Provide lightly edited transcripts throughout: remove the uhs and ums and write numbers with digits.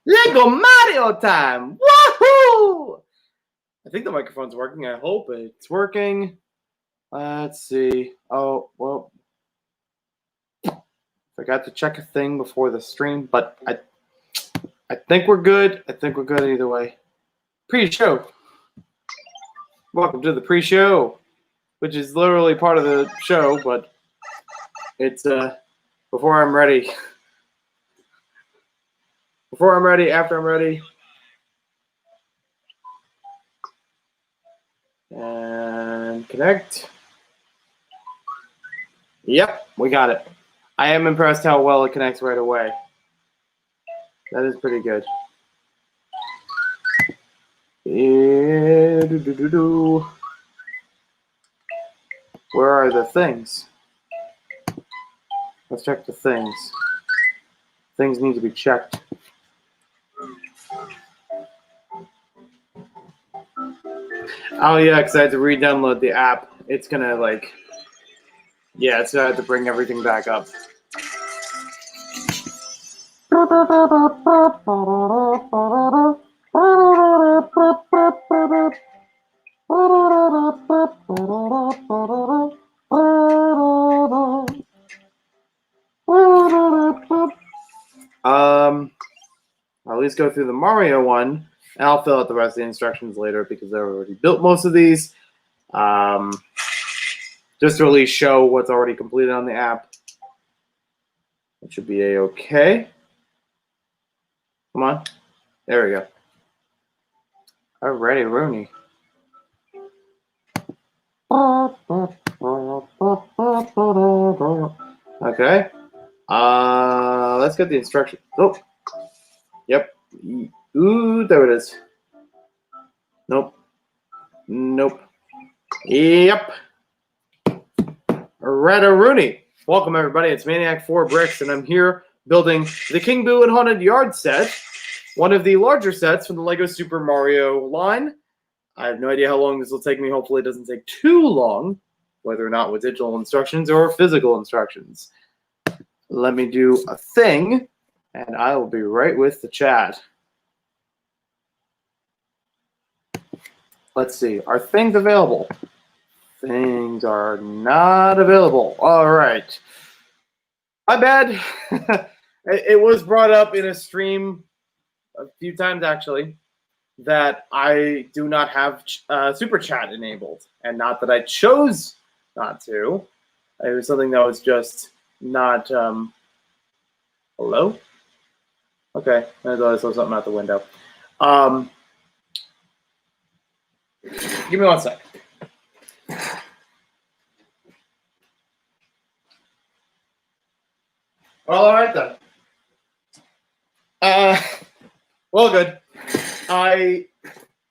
Lego Mario time! Woohoo! I think the microphone's working. I hope it's working. Let's see. Oh, well. Forgot to check a thing before the stream, but I think we're good. I think we're good either way. Pre-show. Welcome to the pre-show, which is literally part of the show, but it's before I'm ready. Before I'm ready, after I'm ready. And connect. Yep, we got it. I am impressed how well it connects right away. That is pretty good. Where are the things? Let's check the things. Things need to be checked. Oh yeah, because I had to re-download the app. It's gonna yeah, it's gonna have to bring everything back up. I'll at least go through the Mario one, and I'll fill out the rest of the instructions later because I already built most of these. Just to at least show what's already completed on the app. It should be a-okay. Come on. There we go. Alrighty, Rooney. Okay. Let's get the instructions. Oh. Yep. Ooh, there it is. Nope. Nope. Yep. Retta Rooney. Welcome, everybody. It's Maniac4Bricks, and I'm here building the King Boo and Haunted Yard set, one of the larger sets from the LEGO Super Mario line. I have no idea how long this will take me. Hopefully it doesn't take too long, whether or not with digital instructions or physical instructions. Let me do a thing, and I will be right with the chat. Let's see. Are things available? Things are not available. All right. My bad. It was brought up in a stream a few times, actually, that I do not have Super Chat enabled. And not that I chose not to. It was something that was just not... Hello? Okay. I thought I saw something out the window. Give me 1 sec. All right then. Well, good.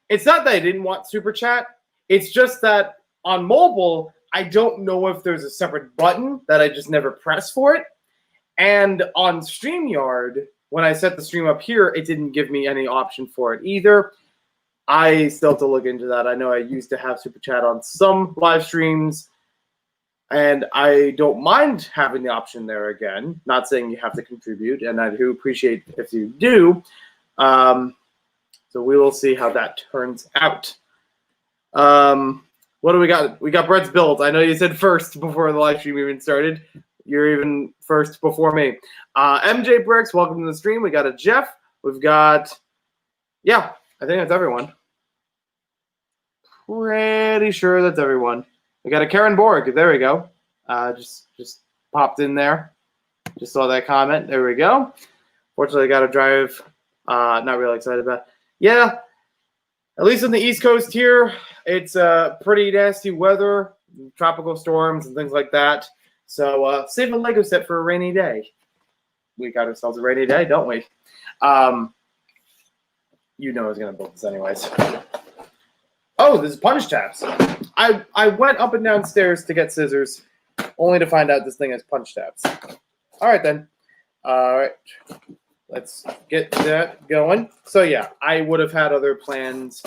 It's not that I didn't want Super Chat. It's just that on mobile, I don't know if there's a separate button that I just never press for it. And on StreamYard, when I set the stream up here, it didn't give me any option for it either. I still have to look into that. I know I used to have Super Chat on some live streams, and I don't mind having the option there again. Not saying you have to contribute, and I do appreciate if you do. So we will see how that turns out. What do we got? We got Brett's build. I know you said first before the live stream even started. You're even first before me. MJ Bricks, welcome to the stream. We got a Jeff. We've got, yeah, I think that's everyone. Pretty sure that's everyone. We got a Karen Borg. There we go. Just popped in there. Just saw that comment. There we go. Fortunately, I got to drive. Not really excited about it. Yeah, at least on the East Coast here, it's pretty nasty weather, tropical storms and things like that. So save a Lego set for a rainy day. We got ourselves a rainy day, don't we? You know I was going to build this anyways. Oh, this is punch tabs. I went up and downstairs to get scissors, only to find out this thing has punch tabs. All right, then. All right. Let's get that going. So, yeah, I would have had other plans,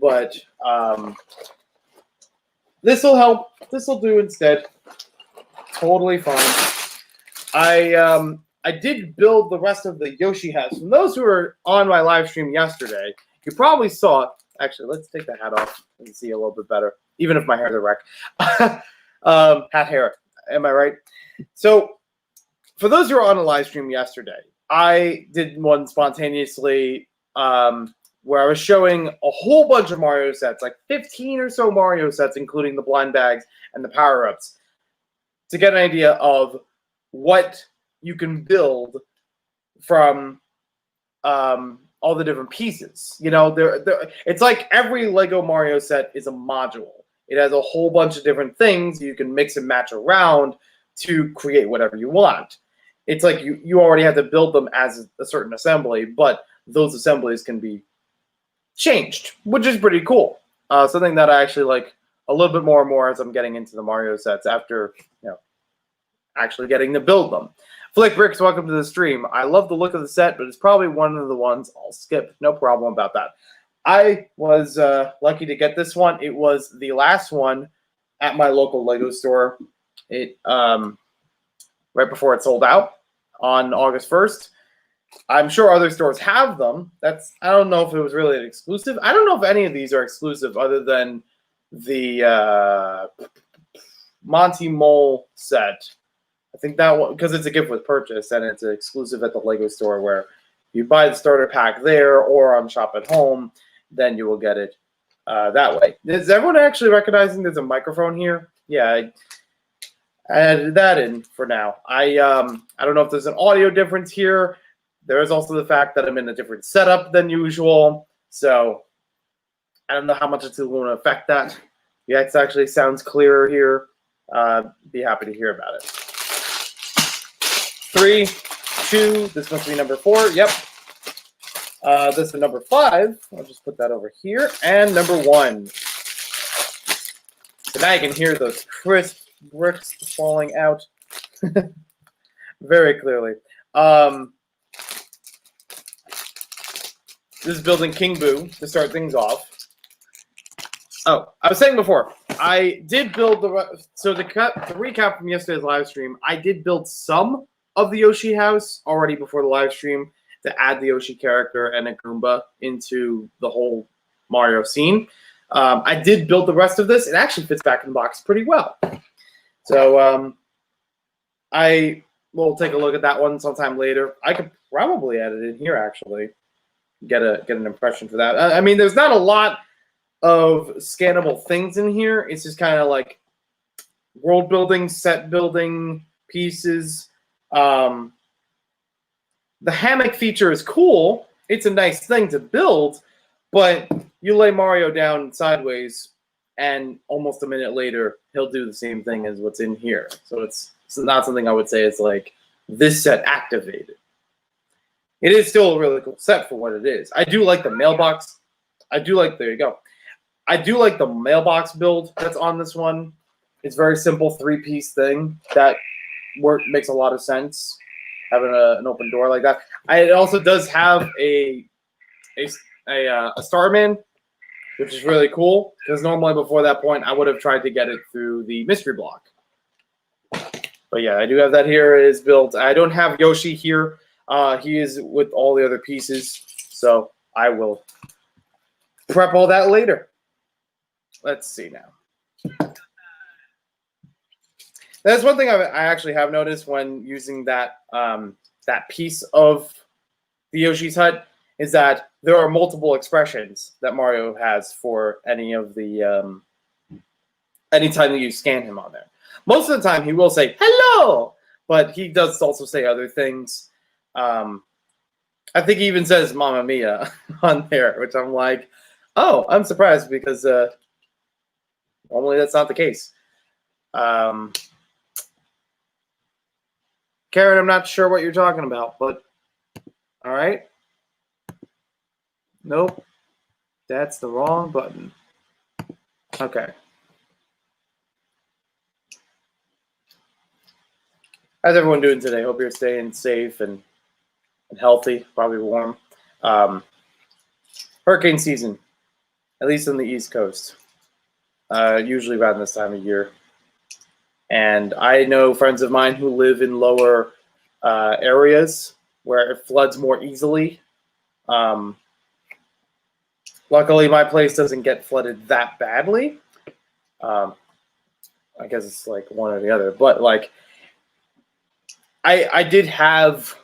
but this will help. This will do instead. Totally fine. I I did build the rest of the Yoshi house. From those who were on my live stream yesterday, you probably saw it. Actually, let's take the hat off and see a little bit better, even if my hair's a wreck. Hat hair, am I right? So, for those who were on a live stream yesterday, I did one spontaneously where I was showing a whole bunch of Mario sets, like 15 or so Mario sets, including the blind bags and the power-ups, to get an idea of what you can build from all the different pieces. You know, it's like every Lego Mario set is a module. It has a whole bunch of different things you can mix and match around to create whatever you want. It's like you already have to build them as a certain assembly, but those assemblies can be changed, which is pretty cool. Something that I actually like a little bit more and more as I'm getting into the Mario sets after, you know, actually getting to build them. Flick Bricks, welcome to the stream. I love the look of the set, but it's probably one of the ones I'll skip. No problem about that. I was lucky to get this one. It was the last one at my local Lego store. It right before it sold out on August 1st. I'm sure other stores have them. I don't know if it was really an exclusive. I don't know if any of these are exclusive other than the Monty Mole set. I think that one, because it's a gift with purchase and it's exclusive at the Lego store, where you buy the starter pack there or on Shop at Home, then you will get it that way. Is everyone actually recognizing there's a microphone here? Yeah, I added that in for now. I don't know if there's an audio difference here. There is also the fact that I'm in a different setup than usual, so I don't know how much it's going to affect that. Yeah, it actually sounds clearer here. Be happy to hear about it. 3, 2, this must be number 4. Yep. This is number 5. I'll just put that over here. And number 1. So now you can hear those crisp bricks falling out very clearly. This is building King Boo to start things off. Oh, I was saying before, I did build the recap from yesterday's live stream. I did build some of the Yoshi house already before the live stream to add the Yoshi character and a Goomba into the whole Mario scene. I did build the rest of this. It actually fits back in the box pretty well. So I will take a look at that one sometime later. I could probably add it in here, actually. Get an impression for that. I mean, there's not a lot of scannable things in here. It's just kind of like world building, set building pieces. The hammock feature is cool. It's a nice thing to build, but you lay Mario down sideways, and almost a minute later, he'll do the same thing as what's in here. So it's not something I would say is like this set activated. It is still a really cool set for what it is. I do like the mailbox. There you go. I do like the mailbox build that's on this one. It's very simple 3-piece thing that makes a lot of sense, having an open door like that. It also does have a Starman, which is really cool, because normally before that point I would have tried to get it through the mystery block. But yeah, I do have that here. It is built. I don't have Yoshi here. He is with all the other pieces, so I will prep all that later. Let's see now. That's one thing I actually have noticed when using that that piece of the Yoshi's Hut, is that there are multiple expressions that Mario has for any of the anytime that you scan him on there. Most of the time he will say hello, but he does also say other things. I think he even says Mamma Mia on there, which I'm like, oh, I'm surprised, because normally that's not the case. Karen, I'm not sure what you're talking about, but all right. Nope. That's the wrong button. Okay. How's everyone doing today? Hope you're staying safe and healthy, probably warm. Hurricane season, at least on the East Coast, usually around this time of year. And I know friends of mine who live in lower areas where it floods more easily. Luckily, my place doesn't get flooded that badly. I guess it's like one or the other, but like I did have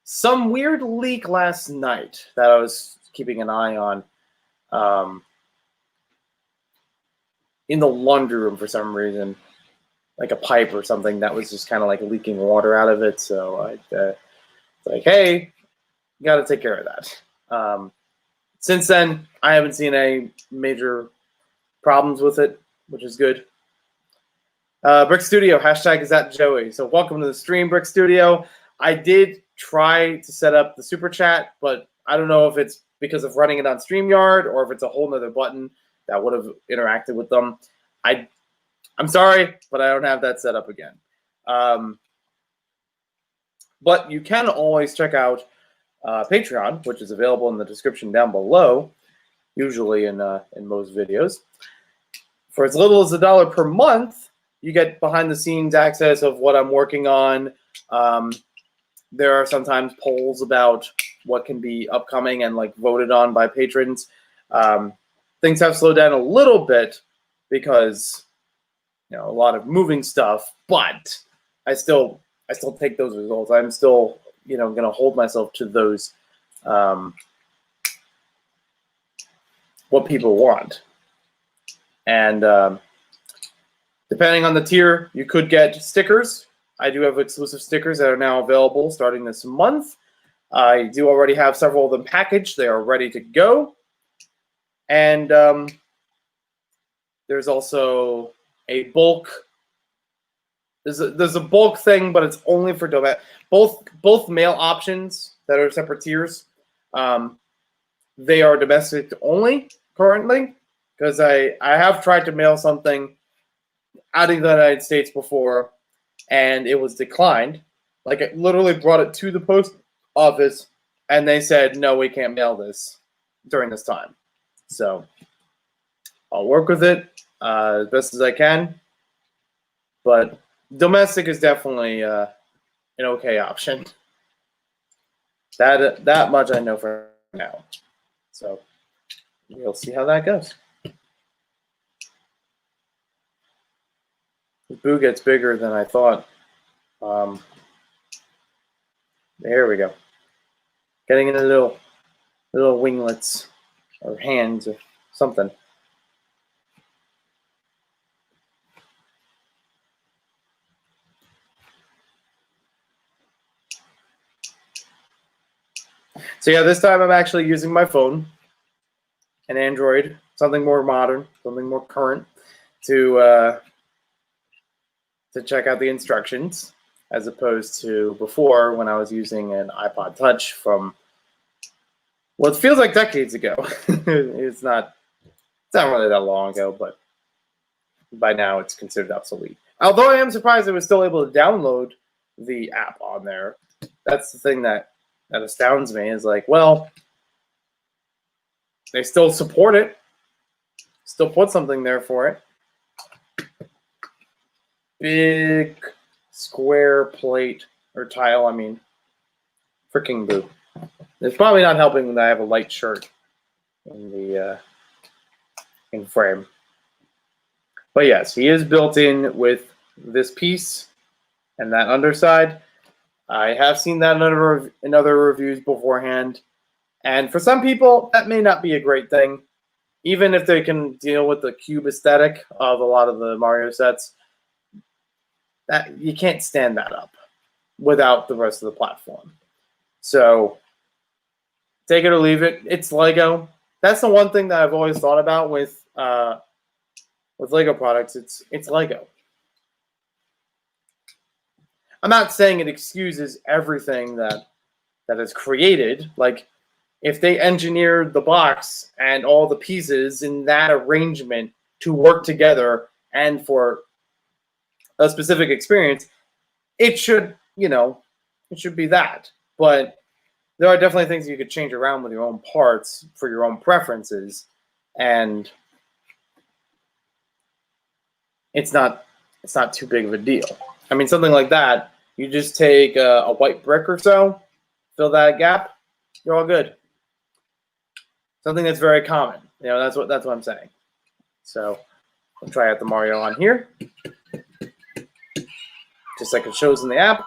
some weird leak last night that I was keeping an eye on in the laundry room for some reason, like a pipe or something that was just kind of like leaking water out of it. So I like, hey, you got to take care of that. Since then, I haven't seen any major problems with it, which is good. Brick Studio, hashtag is that Joey. So welcome to the stream, Brick Studio. I did try to set up the super chat, but I don't know if it's because of running it on StreamYard or if it's a whole nother button that would have interacted with them. I'm sorry, but I don't have that set up again. But you can always check out Patreon, which is available in the description down below, usually in most videos. For as little as $1 per month, you get behind-the-scenes access of what I'm working on. There are sometimes polls about what can be upcoming and like voted on by patrons. Things have slowed down a little bit because a lot of moving stuff, but I still take those results. I'm still going to hold myself to those what people want. And depending on the tier, you could get stickers. I do have exclusive stickers that are now available starting this month. I do already have several of them packaged. They are ready to go. And there's also a bulk. There's a bulk thing, but it's only for both mail options that are separate tiers. They are domestic only currently, because I have tried to mail something out of the United States before, and it was declined. Like, I literally brought it to the post office, and they said, no, we can't mail this during this time. So I'll work with it as best as I can. But domestic is definitely an okay option. That much I know for now. So we'll see how that goes. The boo gets bigger than I thought. There we go. Getting in a little winglets or hands or something. So yeah, this time I'm actually using my phone, an Android, something more modern, something more current, to check out the instructions, as opposed to before when I was using an iPod Touch from what feels like decades ago. It's not really that long ago, but by now it's considered obsolete. Although I am surprised I was still able to download the app on there. That's the thing that astounds me, is like, well, they still support it, still put something there for it. Big square plate or tile, I mean. Freaking boo. It's probably not helping that I have a light shirt in the in frame. But yes, he is built in with this piece and that underside. I have seen that in other reviews beforehand. And for some people, that may not be a great thing. Even if they can deal with the cube aesthetic of a lot of the Mario sets, that you can't stand that up without the rest of the platform. So take it or leave it. It's Lego. That's the one thing that I've always thought about with Lego products. It's Lego. I'm not saying it excuses everything that is created. Like, if they engineered the box and all the pieces in that arrangement to work together and for a specific experience, it should, it should be that. But there are definitely things you could change around with your own parts for your own preferences, and it's not too big of a deal. I mean, something like that, You just take a white brick or so, fill that gap, you're all good. Something that's very common. You know, that's what I'm saying. So I'll try out the Mario on here, just like it shows in the app.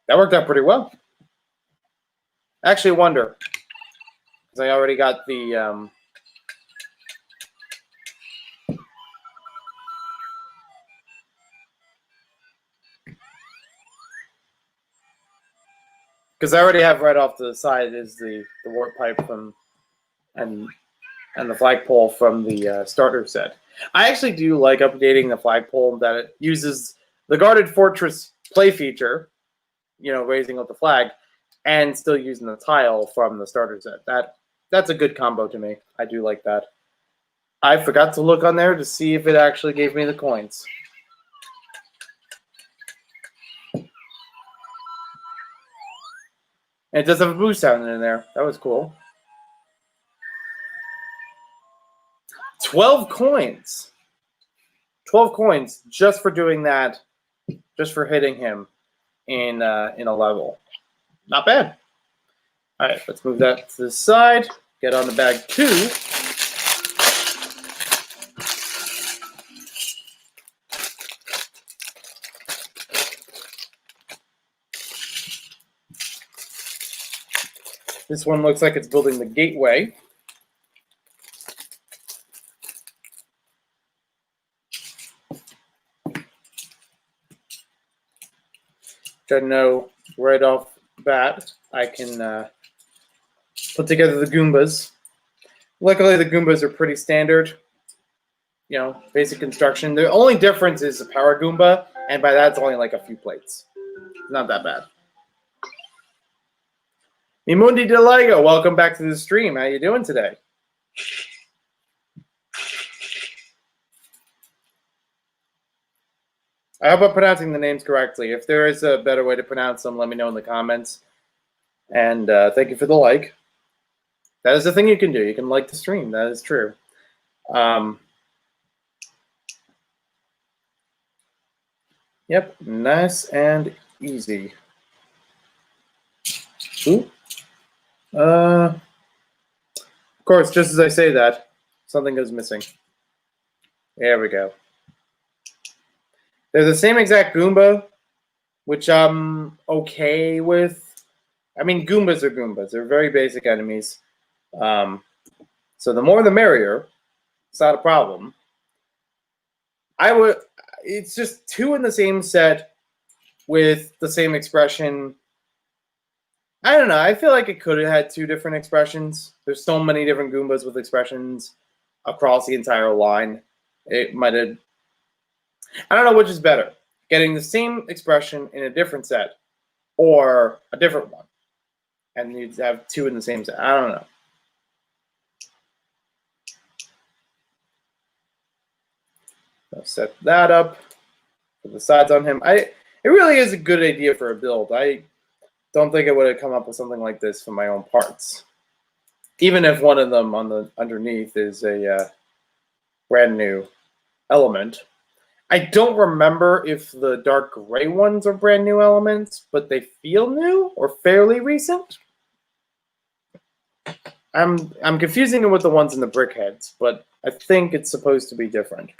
That worked out pretty well. Actually, wonder, because I already got the because I already have right off to the side is the warp pipe from and the flagpole from the starter set. I actually do like updating the flagpole that it uses the Guarded Fortress play feature, you know, raising up the flag, and still using the tile from the starter set. That's a good combo to me. I do like that. I forgot to look on there to see if it actually gave me the coins. And it does have a boost sound in there. That was cool. 12 coins. 12 coins just for doing that, just for hitting him in a level. Not bad. All right, let's move that to the side. Get on the bag 2. This one looks like it's building the gateway. I know right off the bat I can put together the Goombas. Luckily, the Goombas are pretty standard. You know, basic construction. The only difference is the Power Goomba, and by that, it's only like a few plates. It's not that bad. Mimundi Deligo, welcome back to the stream. How you doing today? I hope I'm pronouncing the names correctly. If there is a better way to pronounce them, let me know in the comments. And thank you for the like. That is the thing you can do. You can like the stream. That is true. Yep, nice and easy. Ooh. Of course, just as I say that, something goes missing. There we go. They're the same exact Goomba, which I'm okay with. I mean, Goombas are Goombas. They're very basic enemies. So the more the merrier. It's not a problem. It's just 2 in the same set with the same expression. I don't know. I feel like it could have had 2 different expressions. There's so many different Goombas with expressions across the entire line. It might have... I don't know which is better. Getting the same expression in a different set or a different one. And you'd have 2 in the same set. I don't know. I'll set that up. Put the sides on him. It really is a good idea for a build. I don't think I would have come up with something like this for my own parts. Even if one of them on the underneath is a brand new element. I don't remember if the dark gray ones are brand new elements, but they feel new or fairly recent. I'm confusing it with the ones in the brick heads, but I think it's supposed to be different.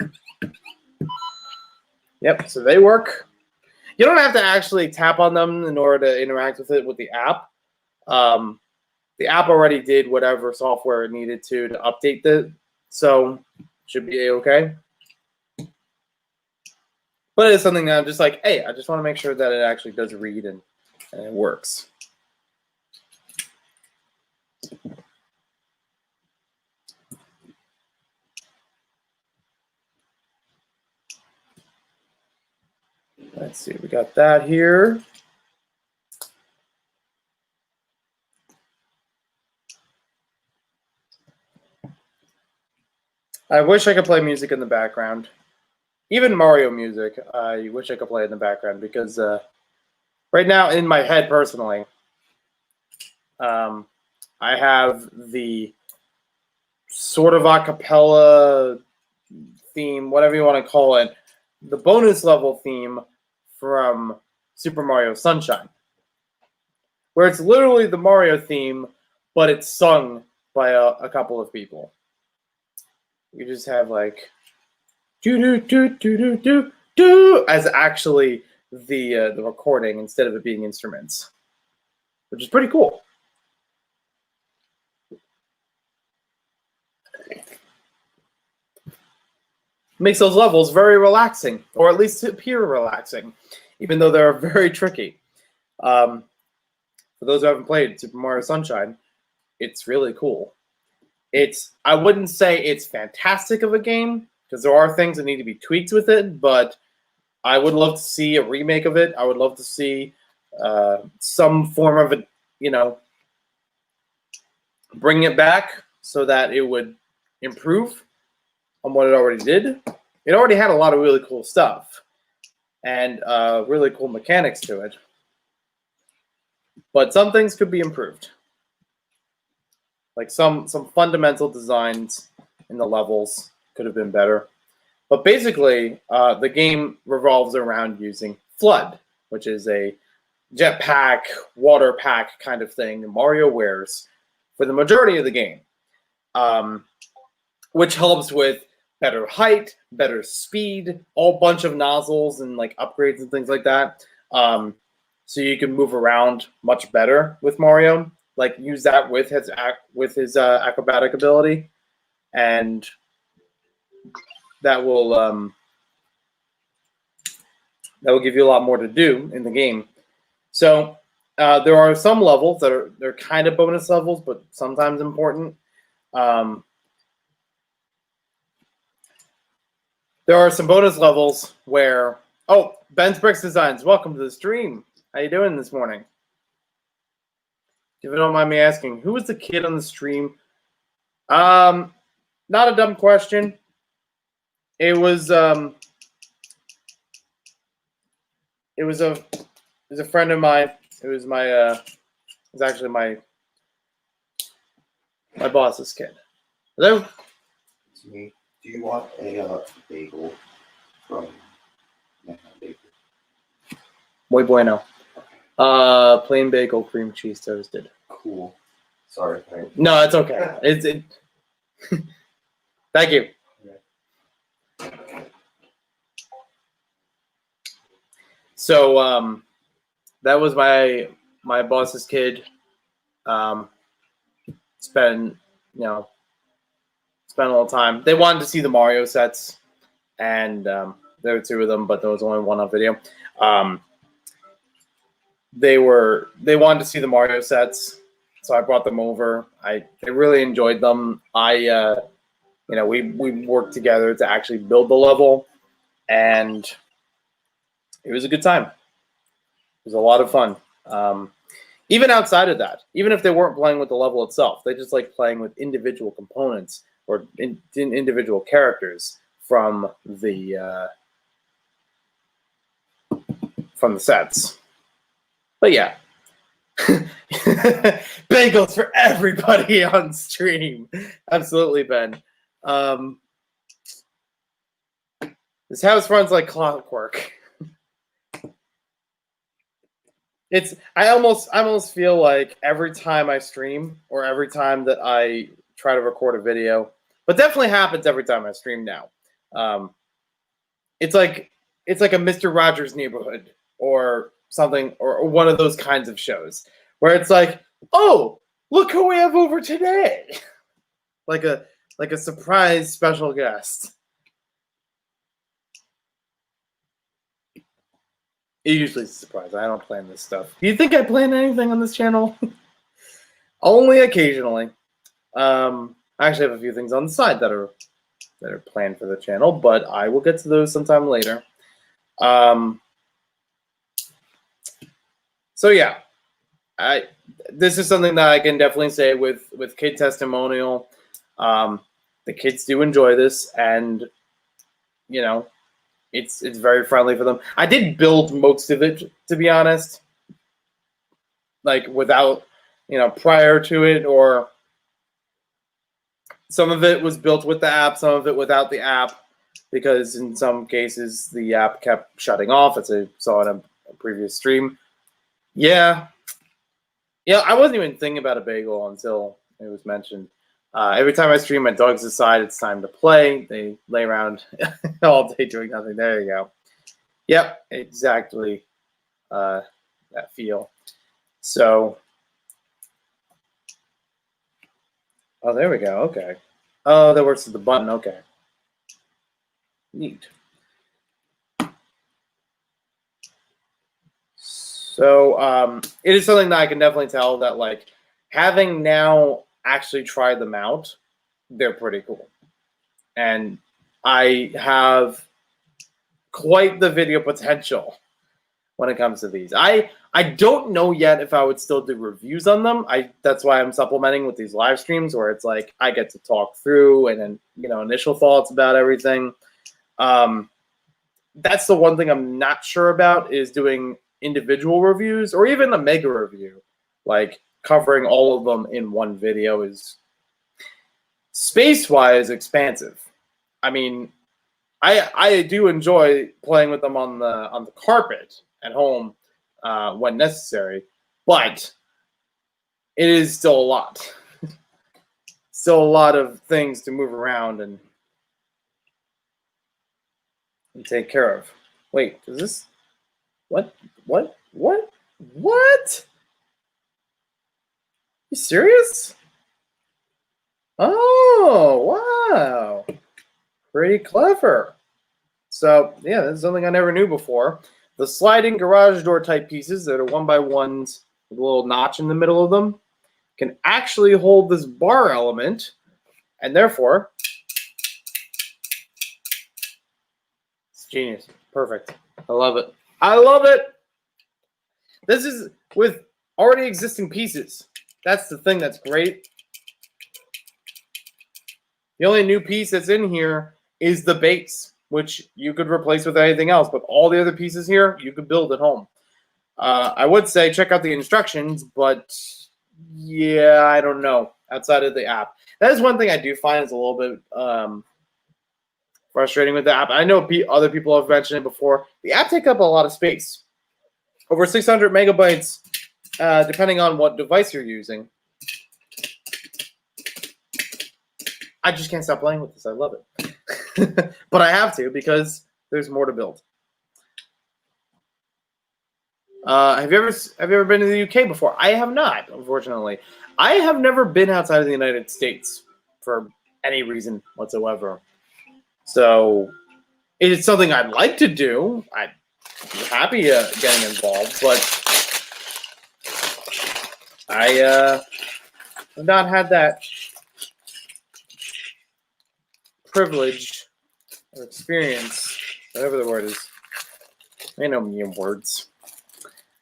Yep, so they work. You don't have to actually tap on them in order to interact with it with the app. The app already did whatever software it needed to update it, so should be okay. But it's something that I'm just like, hey, I just want to make sure that it actually does read and it works. Let's see, we got that here. I wish I could play music in the background. Even Mario music, I wish I could play in the background because right now in my head personally, I have the sort of a cappella theme, whatever you want to call it, the bonus level theme from Super Mario Sunshine, where it's literally the Mario theme, but it's sung by a couple of people. You just have like do do do do do do do as actually the recording instead of it being instruments, which is pretty cool. Makes those levels very relaxing, or at least appear relaxing, even though they're very tricky. For those who haven't played Super Mario Sunshine, it's really cool. I wouldn't say it's fantastic of a game, because there are things that need to be tweaked with it, but I would love to see a remake of it. I would love to see some form of it, bring it back so that it would improve on what it already did. It already had a lot of really cool stuff and really cool mechanics to it. But some things could be improved. Like some fundamental designs in the levels could have been better. But basically, the game revolves around using FLUDD, which is a jetpack, water pack kind of thing that Mario wears for the majority of the game, which helps with better height, better speed, all bunch of nozzles and like upgrades and things like that. So you can move around much better with Mario. Like use that with his acrobatic ability, and that will give you a lot more to do in the game. So there are some levels that they're kind of bonus levels, but sometimes important. There are some bonus levels where Ben's Bricks Designs, welcome to the stream. How you doing this morning? If you don't mind me asking, who was the kid on the stream? Not a dumb question. It was a friend of mine. It was actually my boss's kid. Hello? It's me. Do you want a bagel from Bagel? Muy bueno. Plain bagel, cream cheese toasted. Cool. Sorry. No, it's okay. Thank you. So that was my boss's kid. Spent a little time. They wanted to see the Mario sets, and there were two of them, but there was only one on video. They wanted to see the Mario sets, so I brought them over. They really enjoyed them. We worked together to actually build the level, and it was a good time. It was a lot of fun. Even outside of that, even if they weren't playing with the level itself, they just like playing with individual components or individual characters from the sets. But yeah, bagels for everybody on stream. Absolutely, Ben. This house runs like clockwork. I almost feel like every time I stream or every time that I try to record a video, but definitely happens every time I stream now. It's like a Mr. Rogers Neighborhood or something, or one of those kinds of shows where it's like, oh, look who we have over today. like a surprise special guest. It usually is a surprise. I don't plan this stuff. Do you think I plan anything on this channel? Only occasionally. I actually have a few things on the side that are planned for the channel, but I will get to those sometime later. So yeah, this is something that I can definitely say with kid testimonial. The kids do enjoy this, and it's very friendly for them. I did build most of it, to be honest, like without prior to it, or some of it was built with the app, some of it without the app, because in some cases the app kept shutting off, as I saw in a previous stream. Yeah. Yeah, I wasn't even thinking about a bagel until it was mentioned. Every time I stream, my dogs decide it's time to play. They lay around all day doing nothing. There you go. Yep, exactly that feel. So, oh, there we go. Okay. Oh, that works with the button. Okay. Neat. So it is something that I can definitely tell that, like, having now actually tried them out, they're pretty cool. And I have quite the video potential when it comes to these. I don't know yet if I would still do reviews on them. That's why I'm supplementing with these live streams where it's like I get to talk through and then, you know, initial thoughts about everything. That's the one thing I'm not sure about, is doing individual reviews or even a mega review. Like covering all of them in one video is space-wise expansive. I mean, I do enjoy playing with them on the carpet at home when necessary, but it is still a lot. Still a lot of things to move around and take care of. Wait, is this what? You serious? Oh, wow. Pretty clever. So, yeah, this is something I never knew before. The sliding garage door type pieces that are 1x1s with a little notch in the middle of them can actually hold this bar element, and therefore, it's genius. Perfect. I love it. I love it. This is with already existing pieces. That's the thing that's great. The only new piece that's in here is the base, which you could replace with anything else, but all the other pieces here, you could build at home. I would say check out the instructions, but yeah, I don't know. Outside of the app, that is one thing I do find is a little bit frustrating with the app. I know other people have mentioned it before. The app takes up a lot of space, over 600 megabytes, depending on what device you're using. I just can't stop playing with this. I love it, but I have to because there's more to build. Have you ever been to the UK before? I have not, unfortunately. I have never been outside of the United States for any reason whatsoever. So it is something I'd like to do. I'd be happy getting involved, but I have not had that privilege or experience, whatever the word is. I know me in words.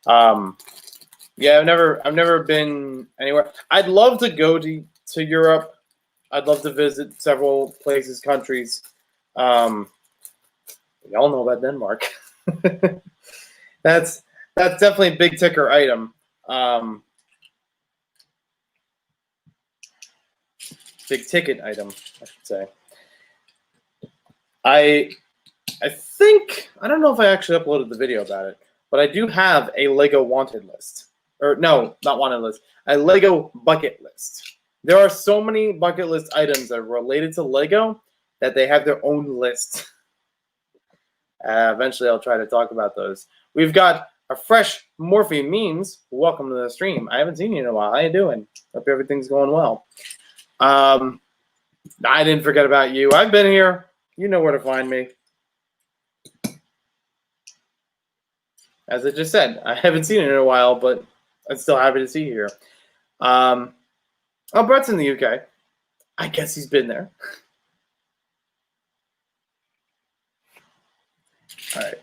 Yeah, I've never been anywhere. I'd love to go to Europe. I'd love to visit several places, countries. We all know about Denmark. That's definitely a big ticker item. Big ticket item, I should say. I think, I don't know if I actually uploaded the video about it, but I do have a Lego wanted list. Or no, not wanted list. A Lego bucket list. There are so many bucket list items that are related to Lego that they have their own list. Eventually, I'll try to talk about those. We've got a fresh Morphe Memes. Welcome to the stream. I haven't seen you in a while. How you doing? Hope everything's going well. I didn't forget about you. I've been here. You know where to find me. As I just said, I haven't seen it in a while, but I'm still happy to see you here. Oh, Brett's in the UK. I guess he's been there. All right.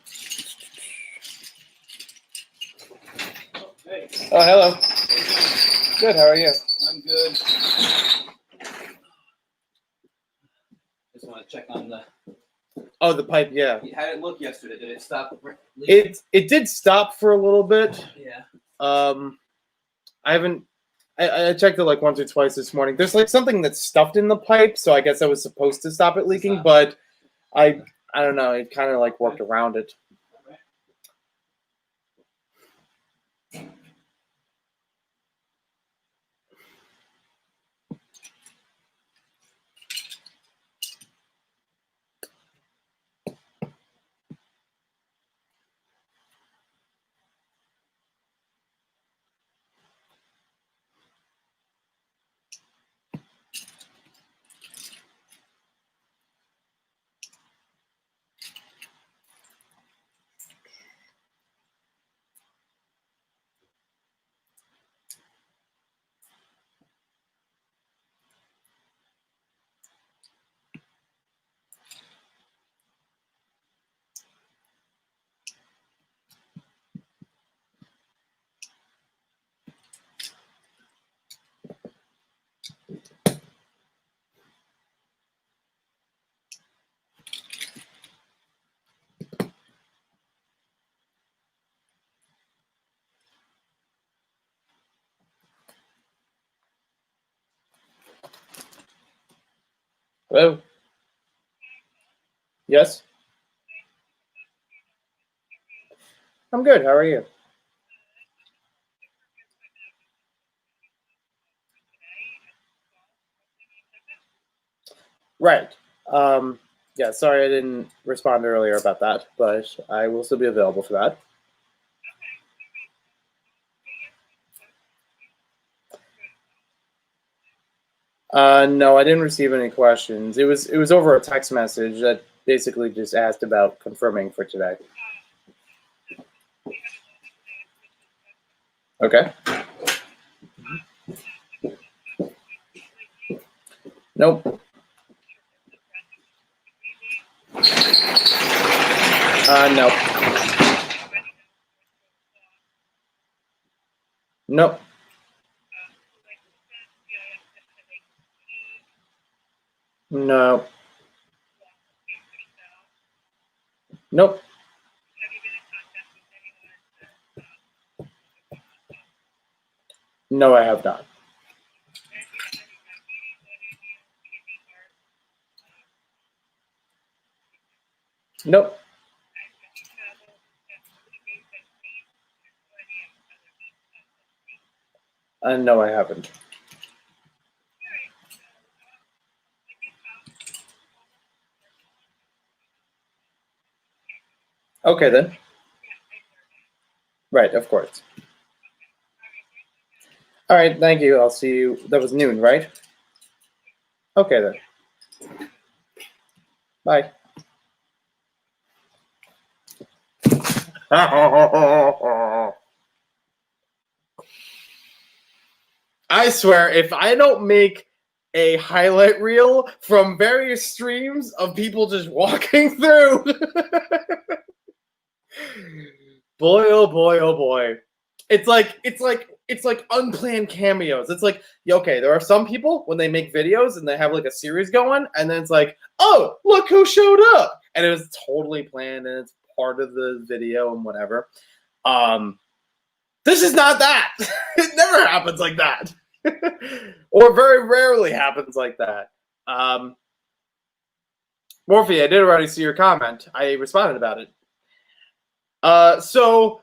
Hey. Oh, hello. Good. How are you? I'm good. Just want to check on the. Oh, the pipe. Yeah. How did it look yesterday? Did it stop leaking? It did stop for a little bit. Yeah. I haven't. I checked it like once or twice this morning. There's like something that's stuffed in the pipe, so I guess I was supposed to stop it leaking, but I don't know. It kind of like worked around it. Hello? Yes? I'm good. How are you? Right. Yeah, sorry I didn't respond earlier about that, but I will still be available for that. No, I didn't receive any questions. It was over a text message that basically just asked about confirming for today. Okay. Nope. No. Nope. No. Nope. No, I have not. Nope. No, I haven't. Okay, then. Right, of course. All right, thank you. I'll see you. That was noon, right? Okay, then. Bye. I swear, if I don't make a highlight reel from various streams of people just walking through, boy, oh boy, oh boy, it's like unplanned cameos. It's like, okay, there are some people when they make videos and they have like a series going, and then it's like, oh, look who showed up, and it was totally planned and it's part of the video and whatever. This is not that. It never happens like that. Or very rarely happens like that. Morphe, I did already see your comment. I responded about it. So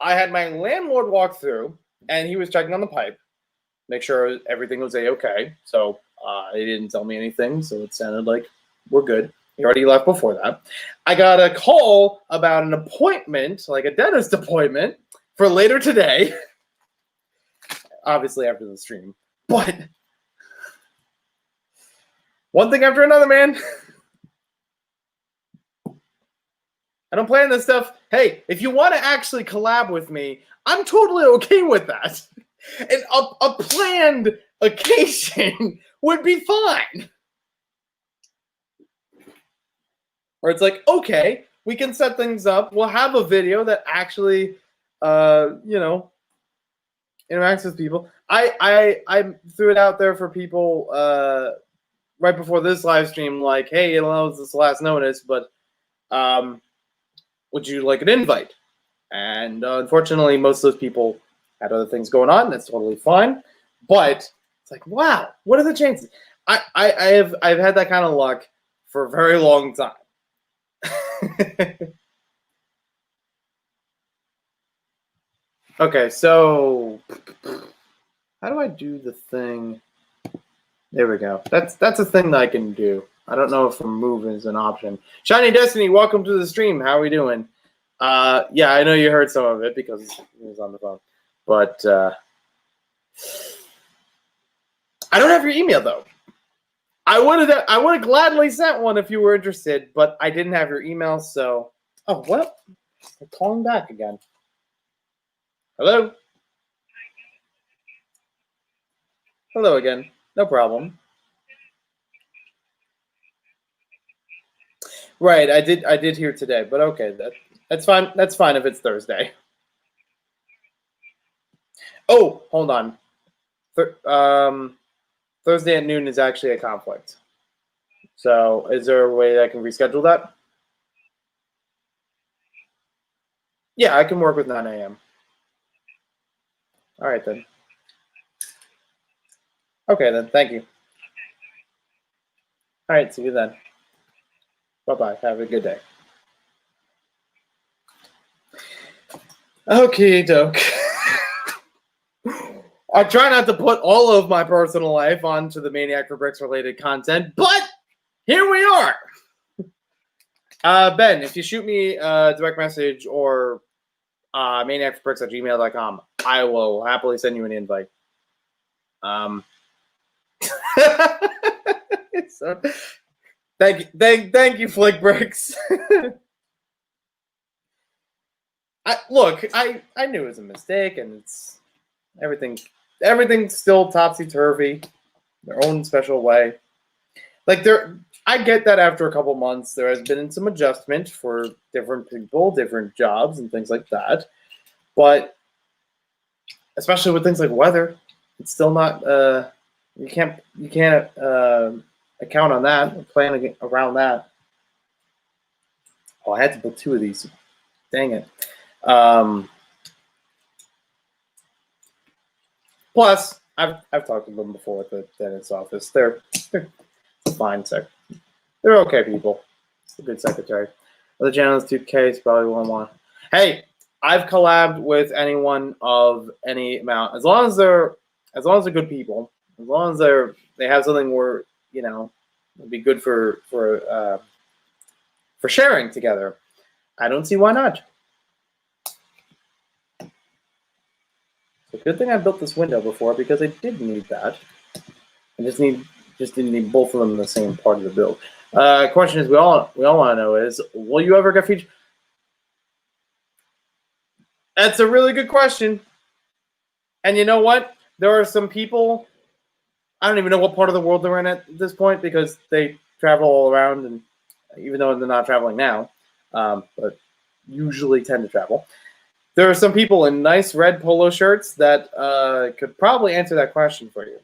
I had my landlord walk through, and he was checking on the pipe, make sure everything was a-okay. So he didn't tell me anything, so it sounded like we're good. He already left before that. I got a call about an appointment, like a dentist appointment, for later today. Obviously after the stream. But one thing after another, man. I don't plan this stuff. Hey, if you want to actually collab with me, I'm totally okay with that. And a planned occasion would be fine. Or it's like, okay, we can set things up. We'll have a video that actually, interacts with people. I threw it out there for people right before this live stream, like, hey, it allows this last notice, but would you like an invite? And unfortunately, most of those people had other things going on. That's totally fine. But it's like, wow, what are the chances? I've had that kind of luck for a very long time. Okay, so how do I do the thing? There we go. That's a thing that I can do. I don't know if remove is an option. Shiny Destiny, welcome to the stream. How are we doing? Yeah, I know you heard some of it because it was on the phone. But I don't have your email though. I would have gladly sent one if you were interested, but I didn't have your email, so well, they're calling back again. Hello? Hello again. No problem. Right, I did hear today, but okay, that's fine. That's fine if it's Thursday. Oh, hold on. Thursday at noon is actually a conflict. So, is there a way that I can reschedule that? Yeah, I can work with 9 a.m. All right, then. Okay, then. Thank you. All right, see you then. Bye-bye. Have a good day. Okay, doke. I try not to put all of my personal life onto the Maniac for Bricks related content, but here we are. Ben, if you shoot me a direct message or maniacforbricks@gmail.com, I will happily send you an invite. So, thank you, Flick Bricks. I knew it was a mistake, and it's everything's still topsy-turvy, their own special way. Like I get that after a couple months there has been some adjustment for different people, different jobs, and things like that. But especially with things like weather, it's still not. You can't account on that, plan around that. Oh, I had to put 2 of these. Dang it. Plus, I've talked to them before at the dentist's office. They're fine, sir. They're okay people. It's a good secretary. The channel is 2K, so probably won't want. Hey, I've collabed with anyone of any amount, as long as they're good people, as long as they have something where it'd be good for sharing together. I don't see why not. So good thing I built this window before, because I did need that. I just didn't need both of them in the same part of the build. Question is, we all want to know is, will you ever get featured? That's a really good question. And you know what? There are some people, I don't even know what part of the world they're in at this point, because they travel all around, and even though they're not traveling now, but usually tend to travel. There are some people in nice red polo shirts that could probably answer that question for you.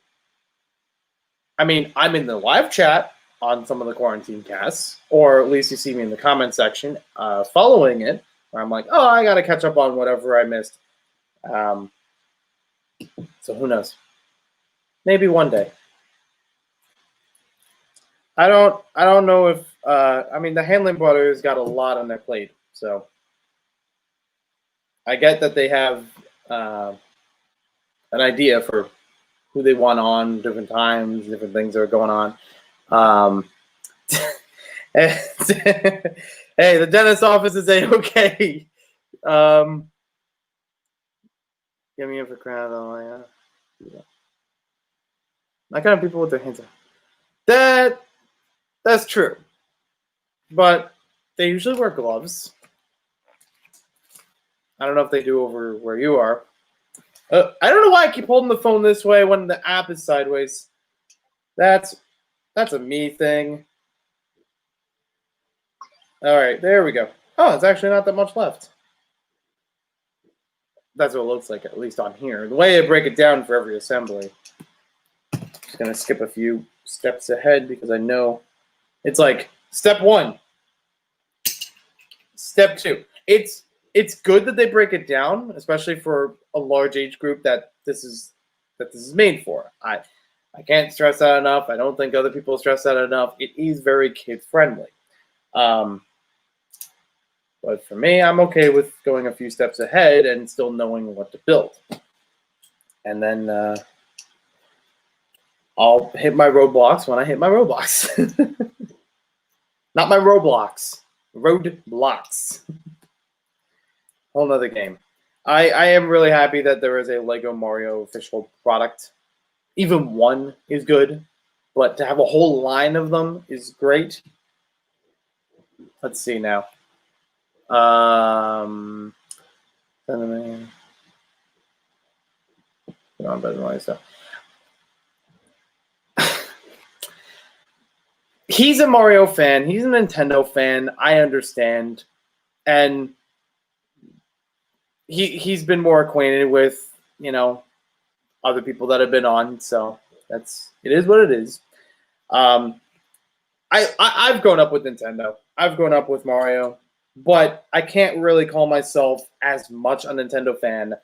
I mean, I'm in the live chat on some of the quarantine casts, or at least you see me in the comment section following it, where I'm like, oh, I got to catch up on whatever I missed. So who knows? Maybe one day. I don't know if I mean, the Handling Brothers got a lot on their plate, so I get that they have an idea for who they want on different times, different things that are going on. Hey, the dentist office is A-okay. Get me in for crowd. Yeah. Not kind of people with their hands up. That's true. But they usually wear gloves. I don't know if they do over where you are. I don't know why I keep holding the phone this way when the app is sideways. That's a me thing. All right, there we go. Oh, it's actually not that much left. That's what it looks like, at least on here. The way I break it down for every assembly. Just going to skip a few steps ahead because I know it's like step 1, step 2. It's good that they break it down, especially for a large age group that this is made for. I can't stress that enough. I don't think other people stress that enough. It is very kid friendly. But for me, I'm okay with going a few steps ahead and still knowing what to build. And then I'll hit my roadblocks when I hit my roadblocks. Not my Roblox. Roadblocks. Whole nother game. I am really happy that there is a Lego Mario official product. Even one is good, but to have a whole line of them is great. Let's see now. He's a Mario fan. He's a Nintendo fan. I understand. And he's been more acquainted with, other people that have been on. So it is what it is. I've grown up with Nintendo. I've grown up with Mario, but I can't really call myself as much a Nintendo fan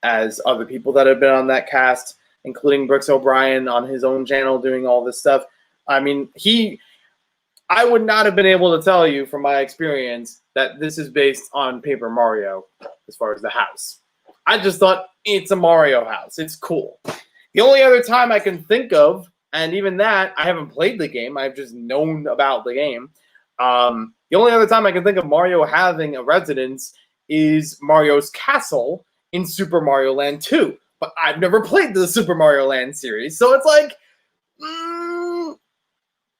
as other people that have been on that cast, including Brooks O'Brien on his own channel doing all this stuff. I mean, I would not have been able to tell you from my experience that this is based on Paper Mario as far as the house. I just thought it's a Mario house. It's cool. The only other time I can think of, and even that, I haven't played the game. I've just known about the game. The only other time I can think of Mario having a residence is Mario's castle in Super Mario Land 2. But I've never played the Super Mario Land series. So it's like,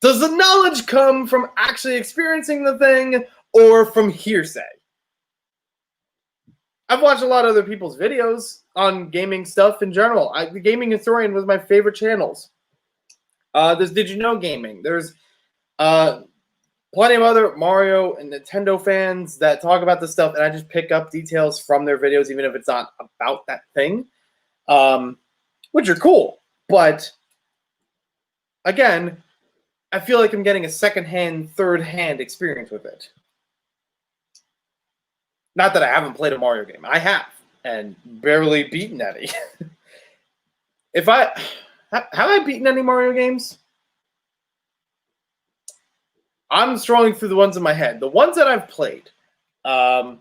does the knowledge come from actually experiencing the thing or from hearsay? I've watched a lot of other people's videos on gaming stuff in general. The Gaming Historian was my favorite channels. There's Did You Know Gaming. There's plenty of other Mario and Nintendo fans that talk about this stuff, and I just pick up details from their videos, even if it's not about that thing, which are cool. But again, I feel like I'm getting a second-hand, third-hand experience with it. Not that I haven't played a Mario game. I have, and barely beaten any. Have I beaten any Mario games? I'm scrolling through the ones in my head. The ones that I've played. I've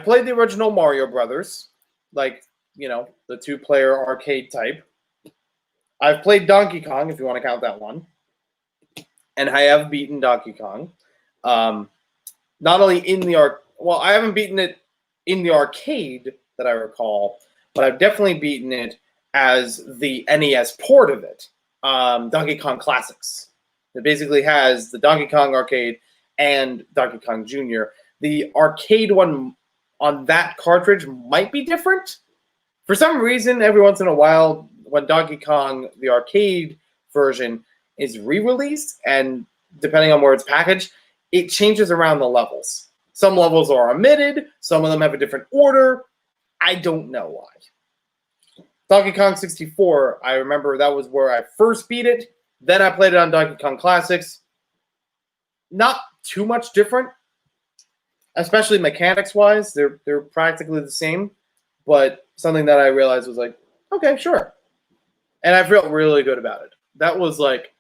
played the original Mario Brothers, like, you know, the two-player arcade type. I've played Donkey Kong, if you want to count that one. And I have beaten Donkey Kong. Not only in the I haven't beaten it in the arcade that I recall, but I've definitely beaten it as the NES port of it, Donkey Kong Classics. It basically has the Donkey Kong arcade and Donkey Kong Jr. The arcade one on that cartridge might be different. For some reason, every once in a while, when Donkey Kong, the arcade version, is re-released, and depending on where it's packaged, it changes around the levels. Some levels are omitted. Some of them have a different order. I don't know why. Donkey Kong 64, I remember that was where I first beat it. Then I played it on Donkey Kong Classics. Not too much different, especially mechanics-wise. They're practically the same, but something that I realized was like, okay, sure. And I felt really good about it. That was like,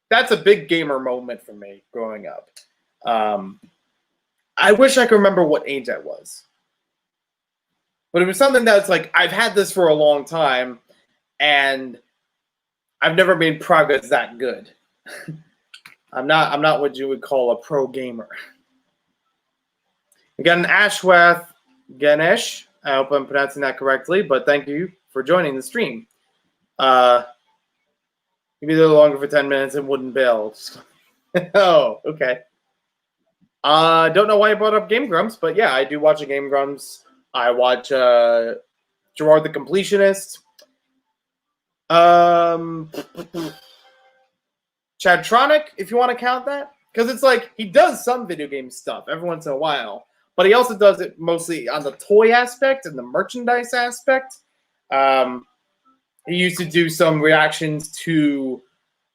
that's a big gamer moment for me growing up. I wish I could remember what age I was. But it was something that's like, I've had this for a long time, and I've never made progress that good. I'm not what you would call a pro gamer. We got an Ashwath Ganesh. I hope I'm pronouncing that correctly, but thank you for joining the stream. You'd be there longer for 10 minutes and wouldn't bail. Oh, okay. Don't know why I brought up Game Grumps, but yeah, I do watch a Game Grumps. I watch Gerard the Completionist. Chadtronic, if you want to count that. Because it's like, he does some video game stuff every once in a while, but he also does it mostly on the toy aspect and the merchandise aspect. He used to do some reactions to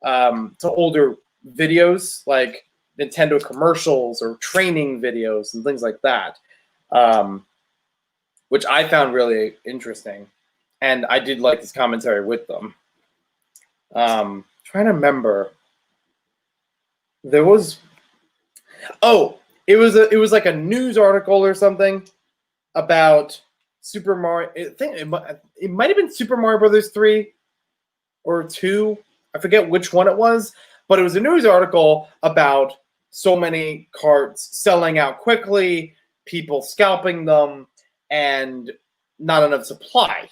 older videos, like Nintendo commercials or training videos and things like that, which I found really interesting. And I did like his commentary with them. Trying to remember. There was... Oh, it was like a news article or something about Super Mario. I think it might have been Super Mario Brothers 3 or 2. I forget which one it was, but it was a news article about so many carts selling out quickly, people scalping them, and not enough supply.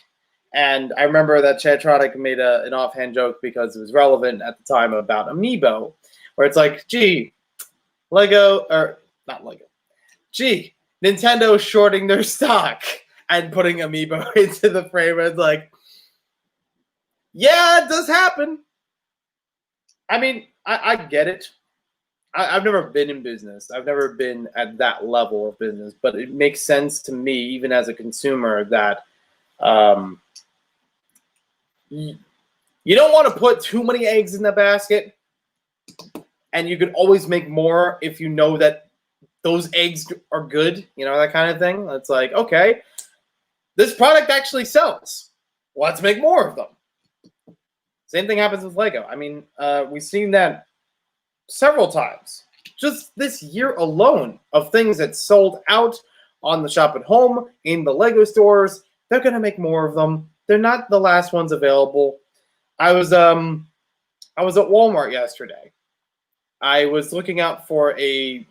And I remember that Chadtronic made an offhand joke because it was relevant at the time about Amiibo, where it's like, gee, Nintendo shorting their stock and putting Amiibo into the frame. And it's like, yeah, it does happen. I mean, I get it. I've never been in business. I've never been at that level of business, but it makes sense to me, even as a consumer, that you don't want to put too many eggs in the basket, and you could always make more if you know that those eggs are good, you know, that kind of thing. It's like, okay, this product actually sells. Let's make more of them. Same thing happens with Lego. I mean, we've seen that several times just this year alone of things that sold out on the Shop at Home, in the Lego stores. They're going to make more of them. They're not the last ones available. I was at Walmart yesterday. I was looking out for a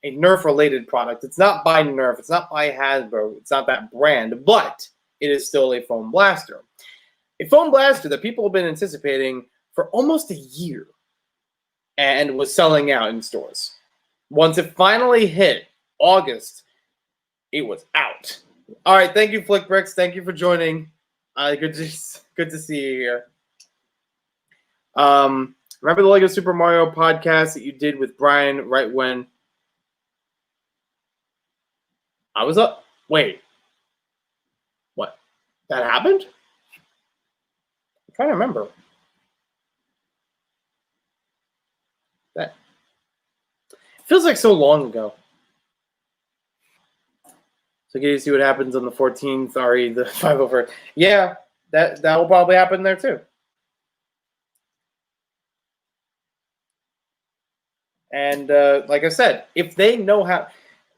Nerf-related product. It's not by Nerf. It's not by Hasbro. It's not that brand, but it is still a foam blaster. A foam blaster that people have been anticipating for almost a year and was selling out in stores. Once it finally hit August, it was out. All right, thank you, Flickbricks. Thank you for joining. Good to see you here. Remember the Lego Super Mario podcast that you did with Brian right when I was up? Wait. What? That happened? I'm trying to remember. That feels like so long ago. So get to see what happens on the 14th, sorry, the 501st. Yeah, that will probably happen there too. And like I said, if they know how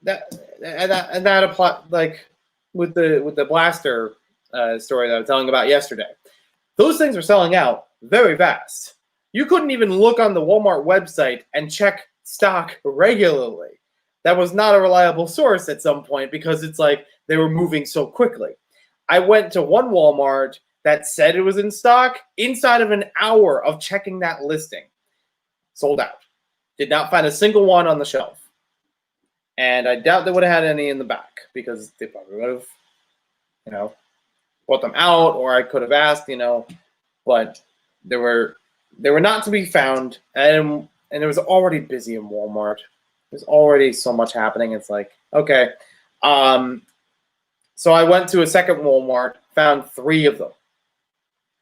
that apply, like with the blaster story that I was telling about yesterday, those things are selling out very fast. You couldn't even look on the Walmart website and check stock regularly. That was not a reliable source at some point because it's like they were moving so quickly. I went to one Walmart that said it was in stock. Inside of an hour of checking that listing, sold out. Did not find a single one on the shelf. And I doubt they would have had any in the back because they probably would have, bought them out, or I could have asked, but they were not to be found, and it was already busy in Walmart. There's already so much happening. It's like, okay. So I went to a second Walmart, found 3 of them.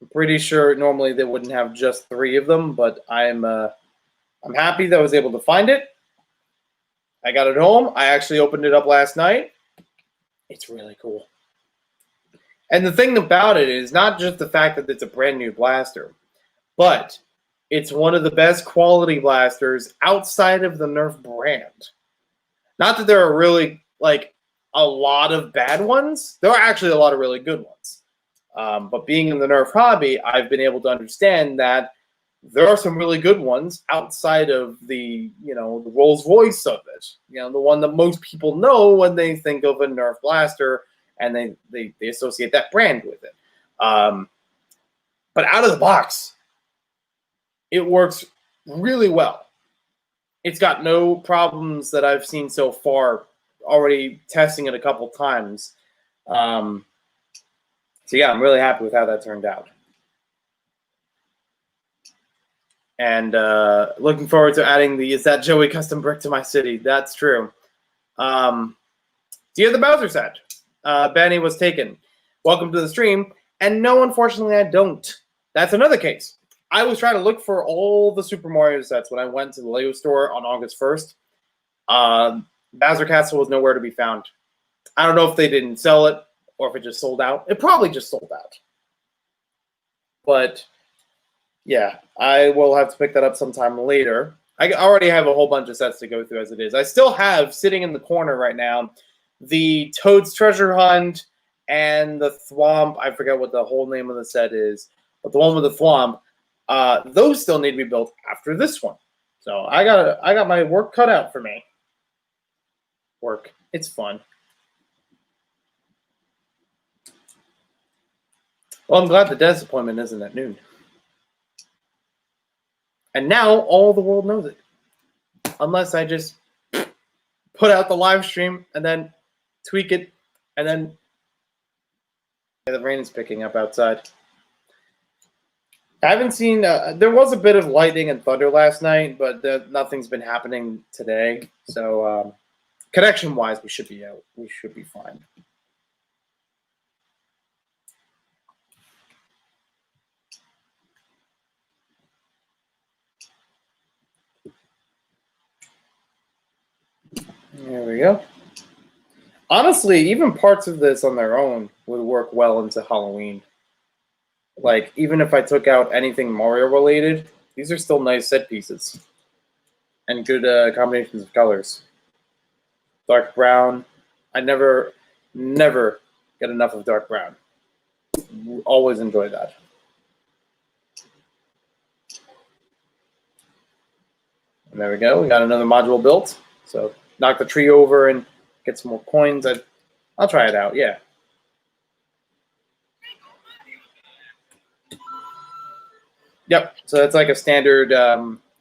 I'm pretty sure normally they wouldn't have just 3 of them, but I'm happy that I was able to find it. I got it home. I actually opened it up last night. It's really cool. And the thing about it is not just the fact that it's a brand new blaster, but it's one of the best quality blasters outside of the Nerf brand. Not that there are really a lot of bad ones. There are actually a lot of really good ones. But being in the Nerf hobby, I've been able to understand that there are some really good ones outside of the Rolls Royce of it. The one that most people know when they think of a Nerf blaster, and they associate that brand with it. But out of the box, it works really well. It's got no problems that I've seen so far, already testing it a couple times. So yeah, I'm really happy with how that turned out. And looking forward to adding the Is That Joey custom brick to my city. That's true. Do you have the Bowser set? Benny was taken. Welcome to the stream. And no, unfortunately, I don't. That's another case. I was trying to look for all the Super Mario sets when I went to the Lego store on August 1st. Bowser Castle was nowhere to be found. I don't know if they didn't sell it or if it just sold out. It probably just sold out. But yeah, I will have to pick that up sometime later. I already have a whole bunch of sets to go through as it is. I still have, sitting in the corner right now, the Toad's Treasure Hunt and the Thwomp. I forget what the whole name of the set is, but the one with the Thwomp. Those still need to be built after this one. So I got my work cut out for me. Work. It's fun. Well, I'm glad the dentist appointment isn't at noon. And now all the world knows it. Unless I just put out the live stream and then tweak it, and then the rain is picking up outside. I haven't seen, there was a bit of lightning and thunder last night, but nothing's been happening today. So connection-wise, we should be out. We should be fine. There we go. Honestly, even parts of this on their own would work well into Halloween. Like, even if I took out anything Mario related, these are still nice set pieces. and good combinations of colors. Dark brown. I never get enough of dark brown. Always enjoy that. And there we go. We got another module built. So knock the tree over and get some more coins. I'll try it out. Yeah. Yep. So that's like a standard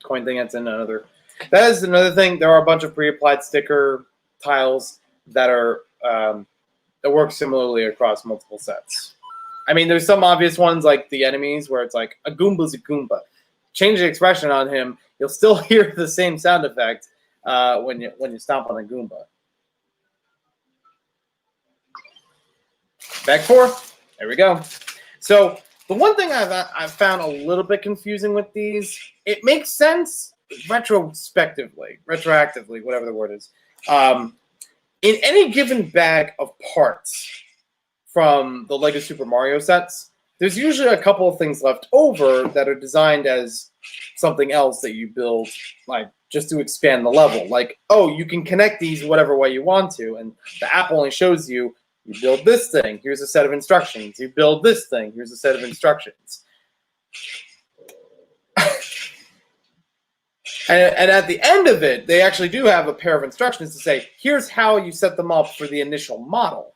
coin thing. That's in another. That is another thing. There are a bunch of pre-applied sticker tiles that are that work similarly across multiple sets. I mean, there's some obvious ones like the enemies where it's like a Goomba's a Goomba. Change the expression on him, you'll still hear the same sound effect when you stomp on a Goomba. Back 4. There we go. So the one thing I've found a little bit confusing with these, it makes sense retroactively, whatever the word is. In any given bag of parts from the LEGO Super Mario sets, there's usually a couple of things left over that are designed as something else that you build, like just to expand the level. Like, oh, you can connect these whatever way you want to, and the app only shows you, you build this thing, here's a set of instructions. You build this thing, here's a set of instructions. And at the end of it, they actually do have a pair of instructions to say, here's how you set them up for the initial model.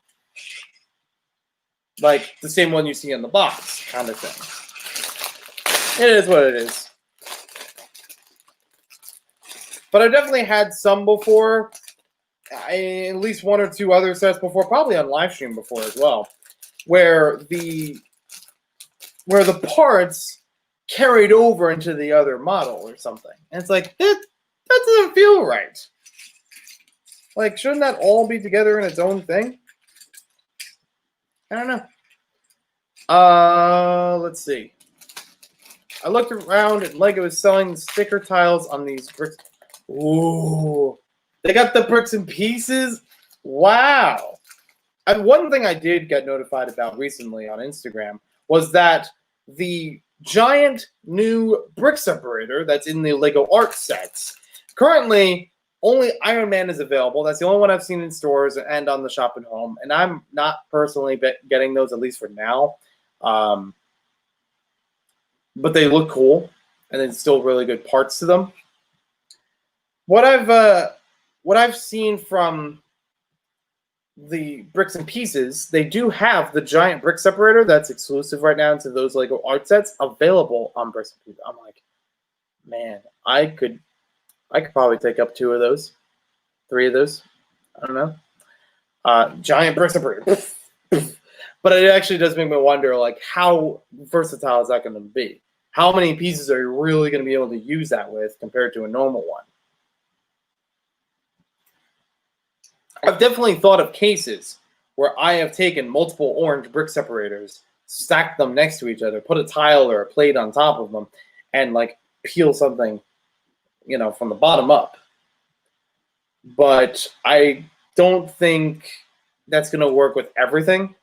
Like the same one you see in the box, kind of thing. It is what it is. But I've definitely had some before. At least 1 or 2 other sets before, probably on live stream before as well, where the parts carried over into the other model or something. And it's like, that doesn't feel right. Like, shouldn't that all be together in its own thing? I don't know. Let's see. I looked around and LEGO is selling the sticker tiles on these bricks. Ooh. They got the bricks and pieces? Wow. And one thing I did get notified about recently on Instagram was that the giant new brick separator that's in the LEGO art sets, currently only Iron Man is available. That's the only one I've seen in stores and on the shop and home. And I'm not personally getting those, at least for now. But they look cool, and it's still really good parts to them. What I've seen from the bricks and pieces, they do have the giant brick separator that's exclusive right now to those LEGO art sets available on bricks and pieces. I'm like, man, I could probably take up 2 of those, 3 of those. I don't know. Giant brick separator. But it actually does make me wonder, like, how versatile is that going to be? How many pieces are you really going to be able to use that with compared to a normal one? I've definitely thought of cases where I have taken multiple orange brick separators, stacked them next to each other, put a tile or a plate on top of them, and like peel something, you know, from the bottom up. But I don't think that's going to work with everything.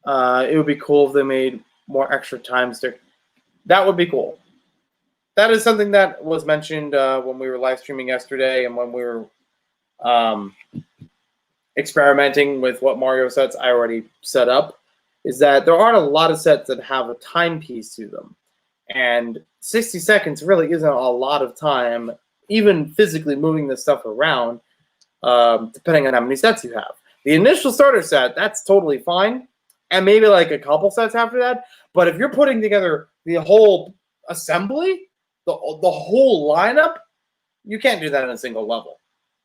It would be cool if they made more extra time stick. That would be cool. That is something that was mentioned when we were live streaming yesterday and when we were experimenting with what Mario sets I already set up, is that there aren't a lot of sets that have a timepiece to them. And 60 seconds really isn't a lot of time, even physically moving this stuff around, depending on how many sets you have. The initial starter set, that's totally fine. And maybe like a couple sets after that. But if you're putting together the whole assembly, the whole lineup, you can't do that in a single level.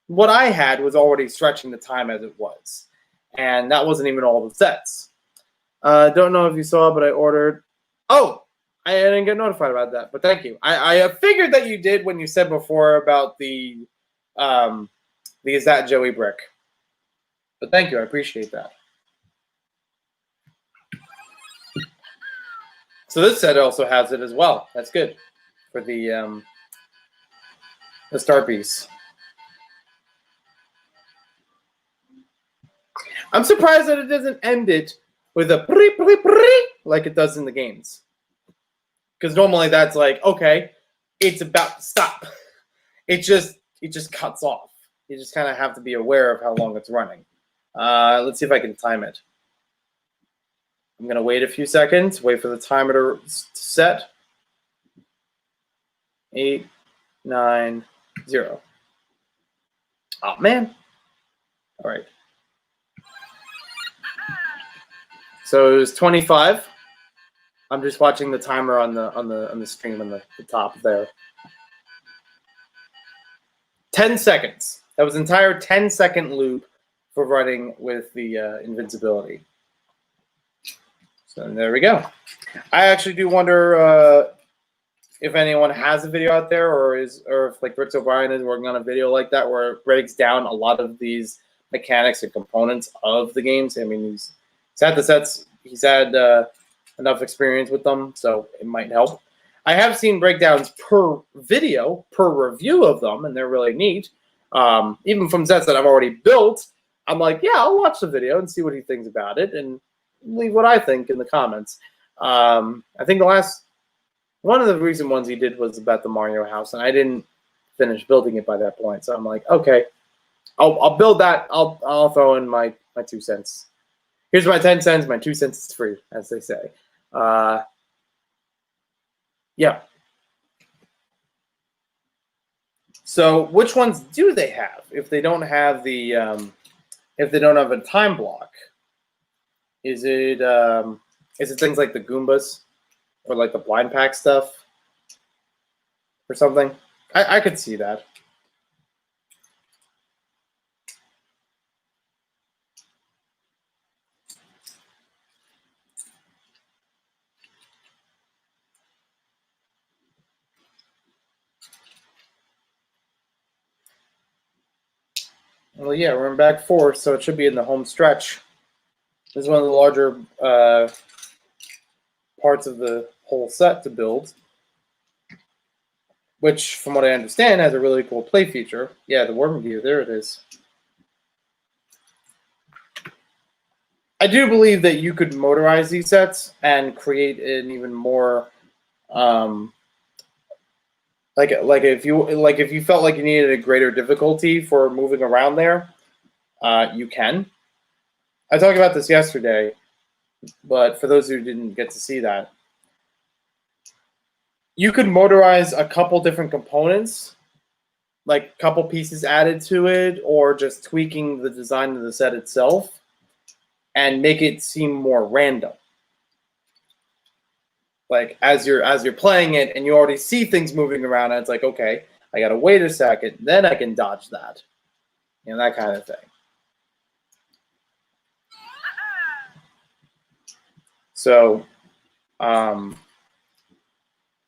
What I had was already stretching the time as it was. And that wasn't even all the sets. Don't know if you saw, but I ordered... Oh! I didn't get notified about that, but thank you. I figured that you did when you said before about the Is That Joey brick. But thank you, I appreciate that. So this set also has it as well. That's good for the star piece. I'm surprised that it doesn't end it with a pre like it does in the games. Because normally that's like, okay, it's about to stop. It just cuts off. You just kind of have to be aware of how long it's running. Let's see if I can time it. I'm going to wait a few seconds, wait for the timer to set. 8, 9, 0. Oh, man. All right. So it was 25. I'm just watching the timer on the screen on the top there. 10 seconds. That was an entire 10-second loop for running with the invincibility. So there we go. I actually do wonder if anyone has a video out there, or if like Rich O'Brien is working on a video like that where it breaks down a lot of these mechanics and components of the games. I mean, he's had the sets. He's had enough experience with them, so it might help. I have seen breakdowns per video, per review of them, and they're really neat. Even from sets that I've already built, I'm like, yeah, I'll watch the video and see what he thinks about it, and leave what I think in the comments. I think one of the recent ones he did was about the Mario house, and I didn't finish building it by that point. So I'm like, okay, I'll build that. I'll throw in my 2 cents. Here's my 10 cents. My 2 cents is free, as they say. Yeah. So which ones do they have? If they don't have the if they don't have a time block, is it things like the Goombas or like the blind pack stuff or something? I could see that. Well, yeah, we're in back 4, so it should be in the home stretch. This is one of the larger parts of the whole set to build, which, from what I understand, has a really cool play feature. Yeah, the Worm Gear, there it is. I do believe that you could motorize these sets and create an even more, like if you felt like you needed a greater difficulty for moving around there, you can. I talked about this yesterday, but for those who didn't get to see that, you could motorize a couple different components, like a couple pieces added to it, or just tweaking the design of the set itself, and make it seem more random. Like as you're playing it and you already see things moving around, and it's like, okay, I gotta wait a second, then I can dodge that. You know, that kind of thing. So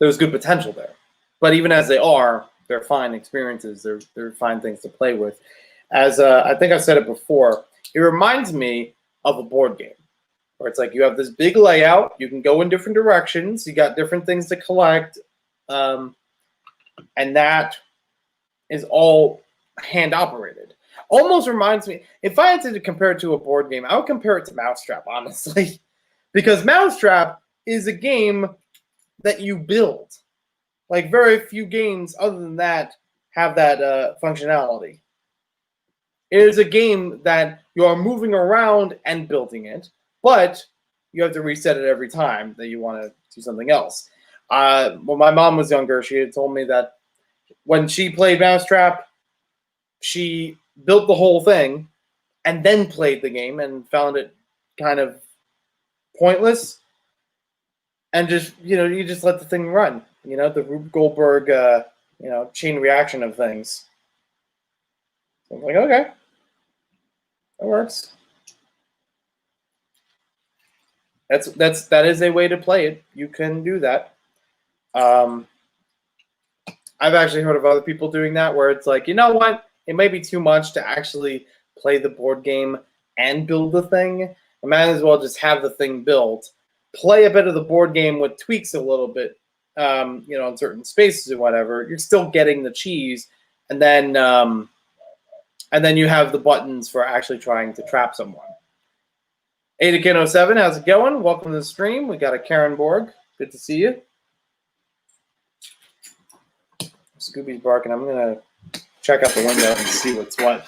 there's good potential there. But even as they are, they're fine experiences. They're fine things to play with. As I think I've said it before, it reminds me of a board game where it's like you have this big layout. You can go in different directions. You got different things to collect. And that is all hand operated. Almost reminds me, if I had to compare it to a board game, I would compare it to Mousetrap, honestly. Because Mousetrap is a game that you build. Like very few games other than that have that functionality. It is a game that you are moving around and building it, but you have to reset it every time that you want to do something else. When my mom was younger, she had told me that when she played Mousetrap, she built the whole thing and then played the game and found it kind of pointless. And just, you just let the thing run. The Rube Goldberg, chain reaction of things. So I'm like, okay, that works. That is a way to play it. You can do that. I've actually heard of other people doing that where it's like, you know what? It might be too much to actually play the board game and build the thing. I might as well just have the thing built, play a bit of the board game with tweaks a little bit, in certain spaces or whatever. You're still getting the cheese, and then you have the buttons for actually trying to trap someone. Adakin07, how's it going? Welcome to the stream. We got a Karen Borg. Good to see you. Scooby's barking. I'm gonna check out the window and see what's what.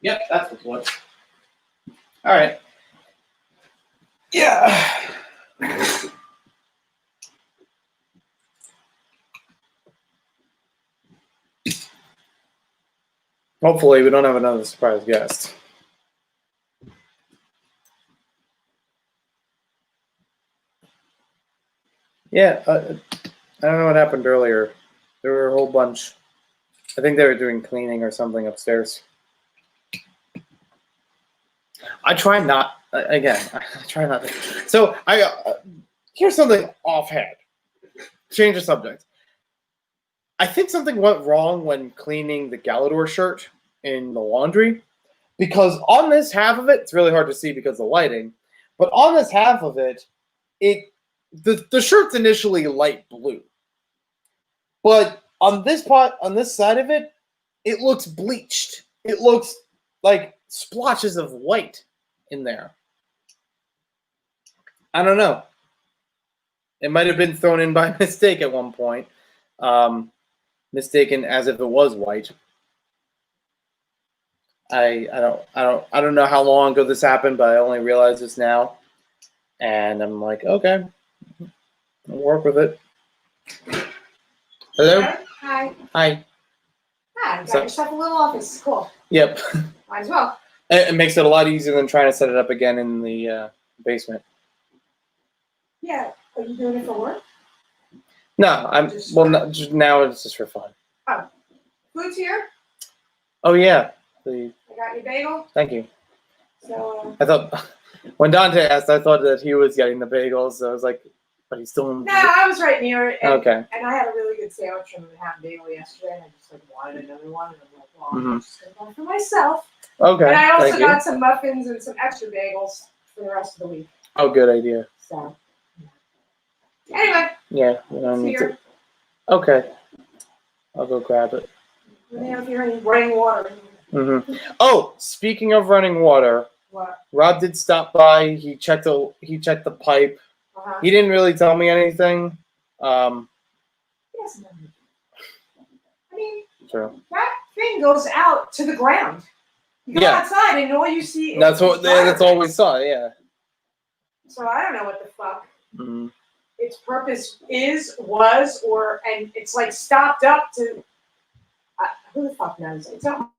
Yep, that's what's what. All right. Yeah. Hopefully, we don't have another surprise guest. Yeah, I don't know what happened earlier. There were a whole bunch. I think they were doing cleaning or something upstairs. I try not. Again, I try not to. So here's something offhand. Change the subject. I think something went wrong when cleaning the Galador shirt in the laundry, because on this half of it, it's really hard to see because of the lighting. But on this half of it, the shirt's initially light blue, but on this side of it, it looks bleached. It looks like splotches of white in there. I don't know. It might have been thrown in by mistake at one point, mistaken as if it was white. I don't know how long ago this happened, but I only realized this now, and I'm like, okay, I'll work with it. Hello. Hi. Hi. Hi. Got So- yourself a little office. Cool. Yep. Might as well. It makes it a lot easier than trying to set it up again in the basement. Yeah. Are you doing it for work? No, now it's just for fun. Food's here. Oh yeah. I got your bagel. Thank you. So. I thought when Dante asked, I thought that he was getting the bagels. So I was like, but he's still in. No, I was right near it. And, Okay. And I had a really good sandwich from the ham bagel yesterday, and I just wanted another one, and I'm like, well, I'm just gonna go for myself. Okay. And I also Thank you. got some muffins and some extra bagels for the rest of the week. Oh, good idea. So. Anyway. Yeah. We don't It's need here. to. Okay. I'll go grab it. Let me know if you're any running water. Oh, speaking of running water, What? Rob did stop by. He checked the pipe. Uh-huh. He didn't really tell me anything. Yes, no. I mean, Sure. that thing goes out to the ground. You go Yeah. outside and all you see is That's what. fire That's all we pits. saw. Yeah. So I don't know what the fuck Mhm. its purpose was, and it's like stopped up to. Who the fuck knows? It's not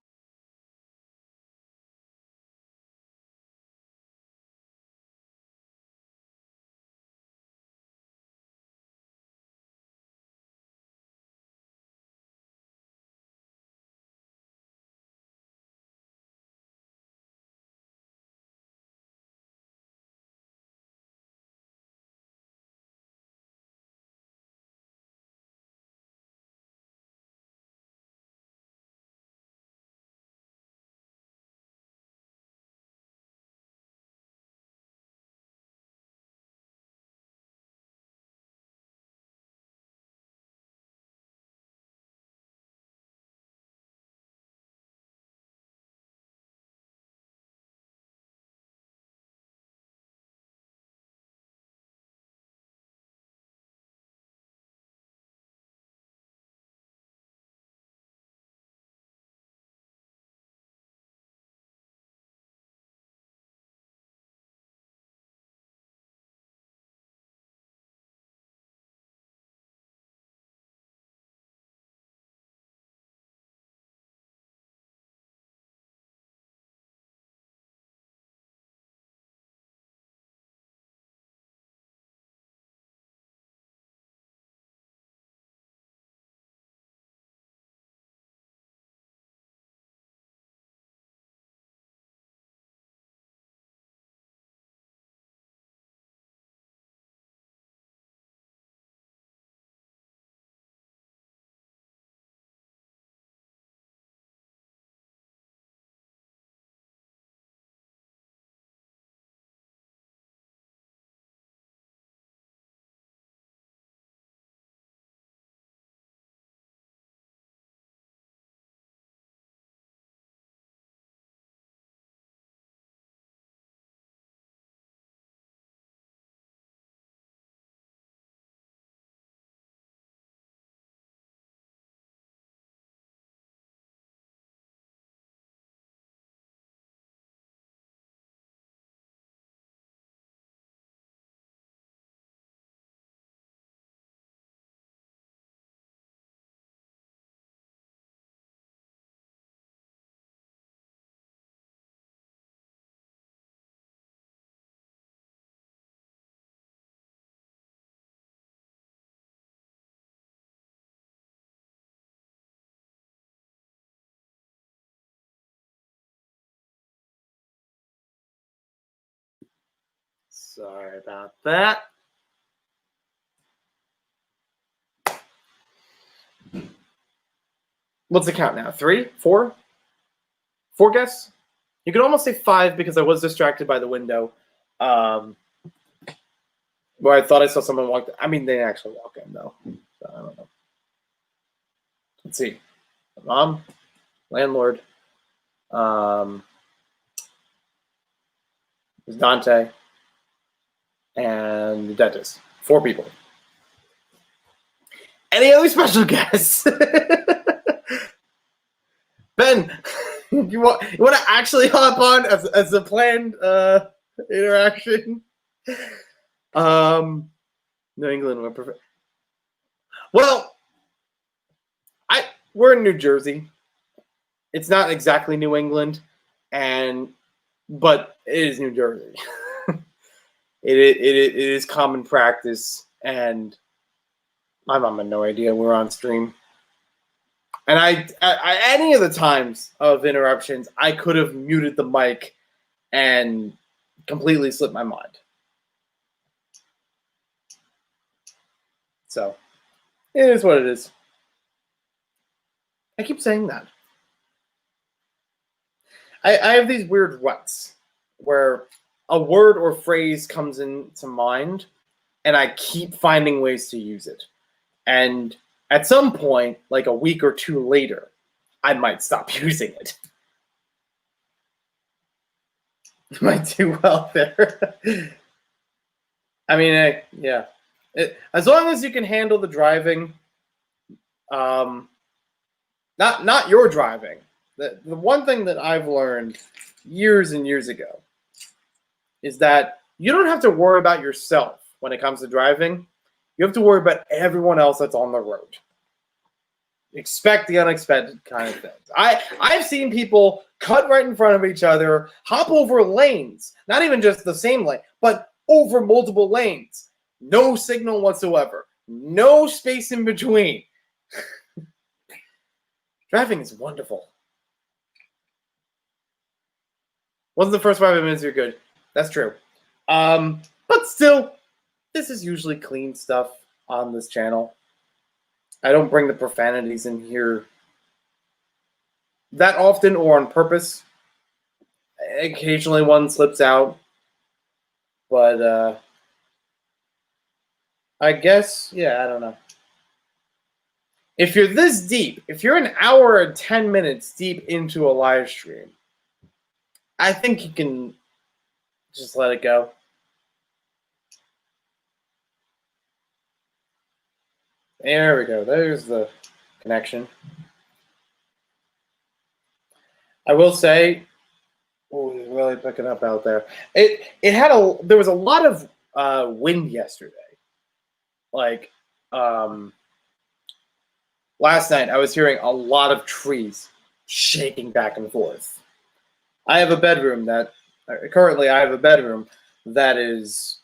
Sorry about that. What's the count now? 3? 4? 4 guests? You could almost say 5 because I was distracted by the window. Where I thought I saw someone walk. I mean, they didn't actually walk in, though. So I don't know. Let's see. Mom, landlord, there's Dante, and the dentist. 4 people. Any other special guests? Ben, you want to actually hop on as a planned interaction? New England would prefer. Well, we're in New Jersey. It's not exactly New England, but it is New Jersey. It is common practice, and my mom had no idea we're on stream. And I any of the times of interruptions, I could have muted the mic and completely slipped my mind. So it is what it is. I keep saying that. I have these weird ruts where a word or phrase comes into mind, and I keep finding ways to use it. And at some point, like a week or 2 later, I might stop using it. You might do well there. I mean, yeah. As long as you can handle the driving, not your driving. The one thing that I've learned years and years ago is that you don't have to worry about yourself when it comes to driving. You have to worry about everyone else that's on the road. Expect the unexpected kind of things. I've seen people cut right in front of each other, hop over lanes, not even just the same lane, but over multiple lanes. No signal whatsoever. No space in between. Driving is wonderful. Wasn't the first 5 minutes you're good. That's true. But still, this is usually clean stuff on this channel. I don't bring the profanities in here that often or on purpose. Occasionally one slips out. But I guess, yeah, I don't know. If you're this deep, if you're an hour and 10 minutes deep into a live stream, I think you can just let it go. There we go. There's the connection. I will say, oh, it's really picking up out there. There was a lot of wind yesterday. Like last night, I was hearing a lot of trees shaking back and forth. I have a bedroom that is,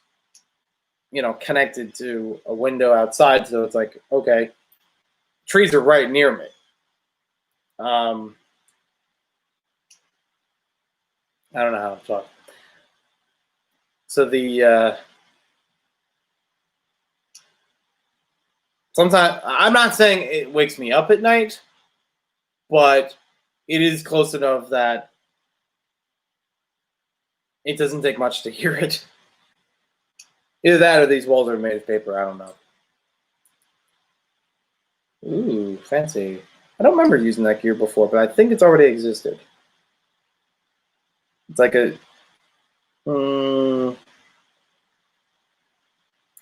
connected to a window outside. So it's like, okay, trees are right near me. I don't know how to talk. So sometimes, I'm not saying it wakes me up at night, but it is close enough that it doesn't take much to hear it. Either that or these walls are made of paper. I don't know. Ooh, fancy. I don't remember using that gear before, but I think it's already existed. It's like a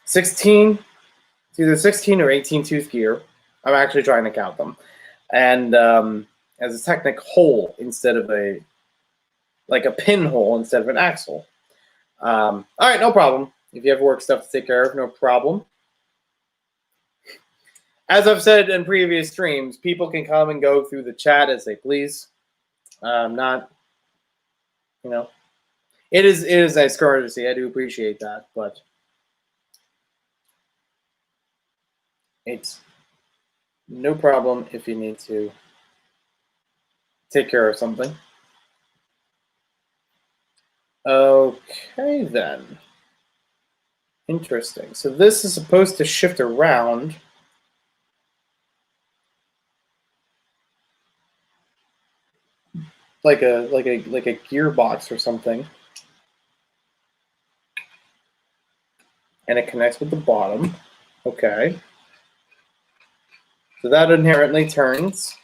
16. It's either 16 or 18 tooth gear. I'm actually trying to count them. And as a technic hole instead of a pinhole instead of an axle. All right, no problem. If you have work stuff to take care of, no problem. As I've said in previous streams, people can come and go through the chat as they please. Not, it is nice courtesy. I do appreciate that, but it's no problem if you need to take care of something. Okay, then. Interesting. So this is supposed to shift around. Like a gearbox or something. And it connects with the bottom. Okay. So that inherently turns,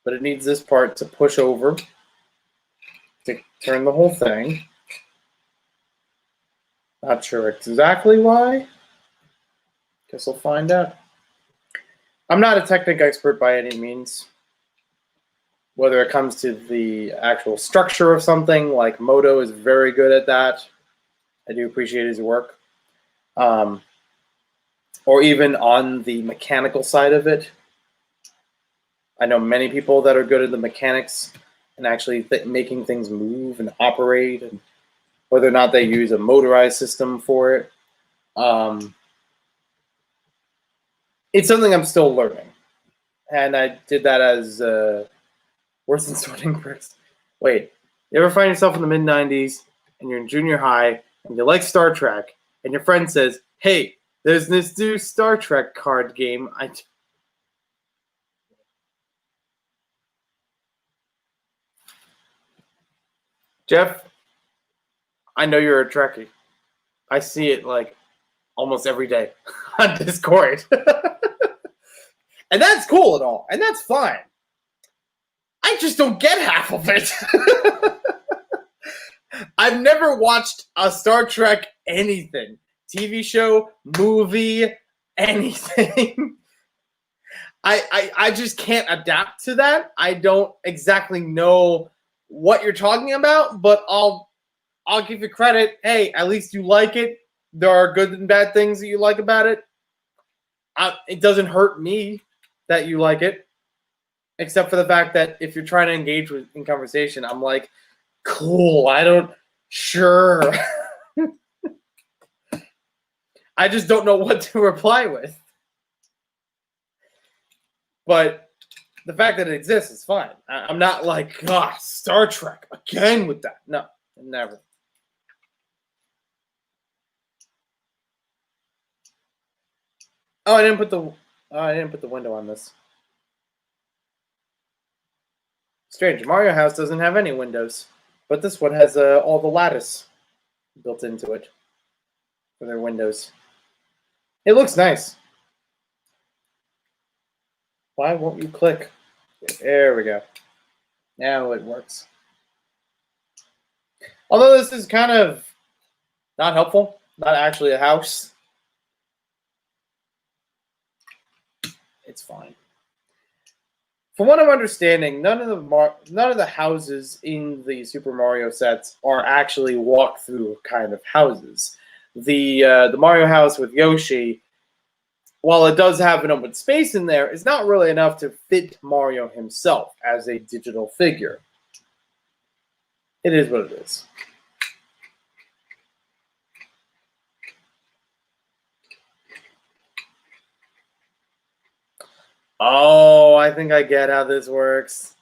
but it needs this part to push over to turn the whole thing. Not sure exactly why. Guess we'll find out. I'm not a technical expert by any means. Whether it comes to the actual structure of something, like Moto is very good at that. I do appreciate his work. Or even on the mechanical side of it. I know many people that are good at the mechanics and actually making things move and operate, and whether or not they use a motorized system for it. It's something I'm still learning. And I did that as worse than sorting bricks. Wait, you ever find yourself in the mid-90s and you're in junior high and you like Star Trek and your friend says, hey, there's this new Star Trek card game. Jeff, I know you're a Trekkie. I see it like almost every day on Discord. And that's cool and all, and that's fine. I just don't get half of it. I've never watched a Star Trek anything. TV show, movie, anything. I just can't adapt to that. I don't exactly know what you're talking about, but I'll give you credit. Hey, at least you like it. There are good and bad things that you like about it. It doesn't hurt me that you like it, except for the fact that if you're trying to engage in conversation, I'm like, cool. Sure. I just don't know what to reply with. But the fact that it exists is fine. I'm not like, Star Trek again with that. No, never. Oh, I didn't put the window on this. Strange. Mario House doesn't have any windows, but this one has all the lattice built into it for their windows. It looks nice. Why won't you click? There we go. Now it works. Although this is kind of not helpful, not actually a house. It's fine. From what I'm understanding, none of the houses in the Super Mario sets are actually walkthrough kind of houses. The Mario house with Yoshi, while it does have an open space in there, is not really enough to fit Mario himself as a digital figure. It is what it is. Oh, I think I get how this works.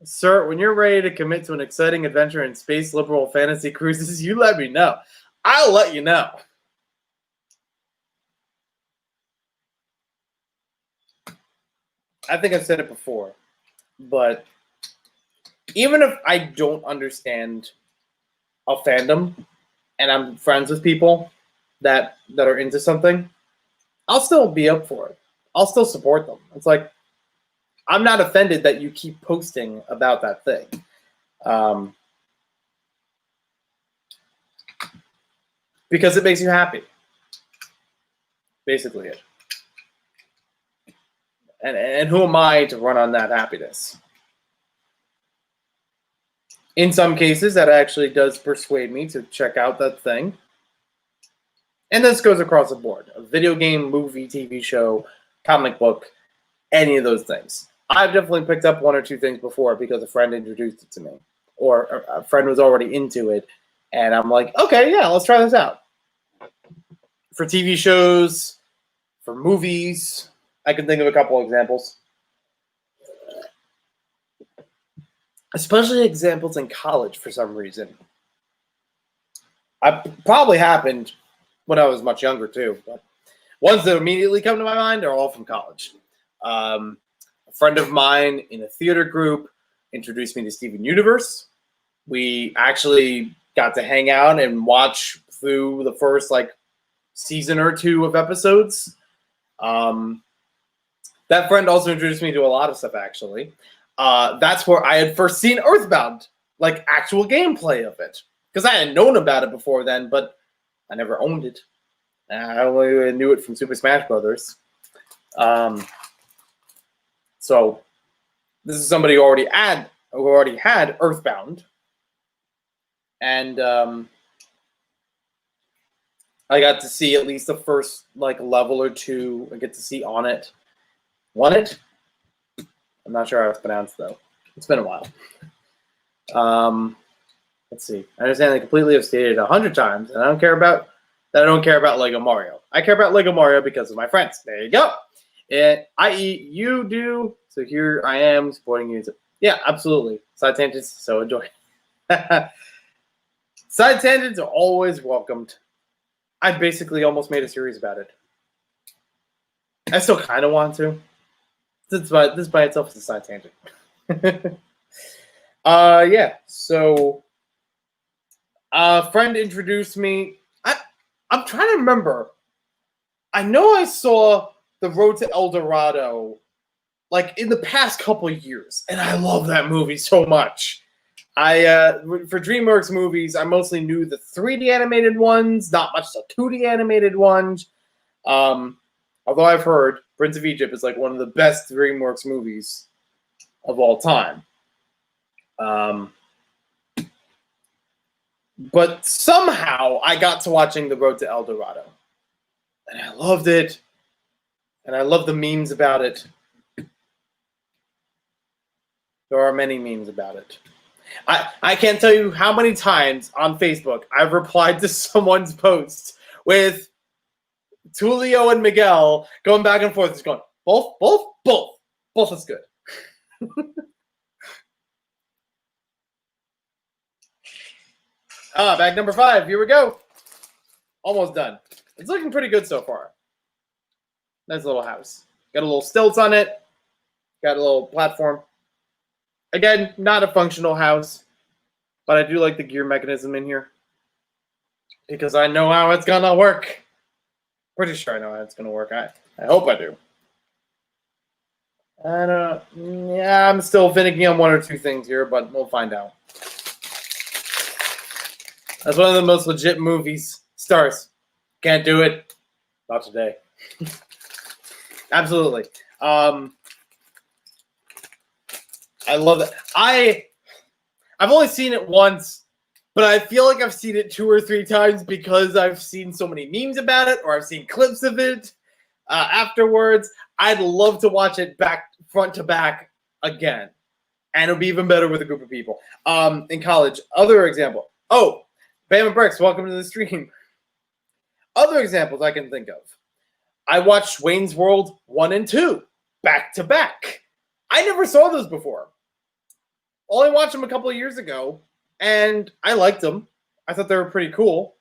Sir, when you're ready to commit to an exciting adventure in space liberal fantasy cruises, you let me know. I'll let you know. I think I've said it before, but even if I don't understand a fandom and I'm friends with people that are into something, I'll still be up for it. I'll still support them. It's like, I'm not offended that you keep posting about that thing. Because it makes you happy. Basically it. And who am I to run on that happiness? In some cases, that actually does persuade me to check out that thing. And this goes across the board. A video game, movie, TV show, comic book, any of those things. I've definitely picked up one or two things before because a friend introduced it to me. Or a friend was already into it. And I'm like, okay, yeah, let's try this out. For TV shows, for movies, I can think of a couple examples. Especially examples in college for some reason. It probably happened when I was much younger too. But ones that immediately come to my mind are all from college. A friend of mine in a theater group introduced me to Steven Universe. We actually got to hang out and watch through the first season or two of episodes. That friend also introduced me to a lot of stuff, actually. That's where I had first seen Earthbound, actual gameplay of it. Because I had known about it before then, but I never owned it. I only knew it from Super Smash Brothers. So this is somebody who already had Earthbound. And I got to see at least the first level or two. I get to see On It. Want It? I'm not sure how it's pronounced though. It's been a while. Let's see. I understand they completely have stated 100 times, and I don't care about Lego Mario. I care about Lego Mario because of my friends. There you go. I.e., you do. So here I am supporting you. Yeah, absolutely. Side tangents, so enjoy. Side tangents are always welcomed. I basically almost made a series about it. I still kind of want to. This by itself is a side tangent. Yeah. So, a friend introduced me. I'm trying to remember. I know I saw The Road to El Dorado, in the past couple of years, and I love that movie so much. For DreamWorks movies, I mostly knew the 3D animated ones, not much the 2D animated ones. Although I've heard Prince of Egypt is one of the best DreamWorks movies of all time. But somehow I got to watching The Road to El Dorado. And I loved it. And I love the memes about it. There are many memes about it. I can't tell you how many times on Facebook I've replied to someone's post with Tulio and Miguel going back and forth, just going, both is good. Bag number 5, here we go. Almost done. It's looking pretty good so far. Nice little house. Got a little stilts on it. Got a little platform. Again, not a functional house, but I do like the gear mechanism in here because I know how it's gonna work. Pretty sure I know how it's gonna work. I hope I do. Yeah, I'm still finicky on one or two things here, but we'll find out. That's one of the most legit movies. Stars. Can't do it. Not today. Absolutely. I love it. I've only seen it once, but I feel like I've seen it 2 or 3 times because I've seen so many memes about it, or I've seen clips of it afterwards. I'd love to watch it front to back again, and it'll be even better with a group of people. In college, other example. Oh, Bam and Bricks, welcome to the stream. Other examples I can think of. I watched Wayne's World 1 and 2 back to back. I never saw those before. Only watched them a couple of years ago, and I liked them. I thought they were pretty cool.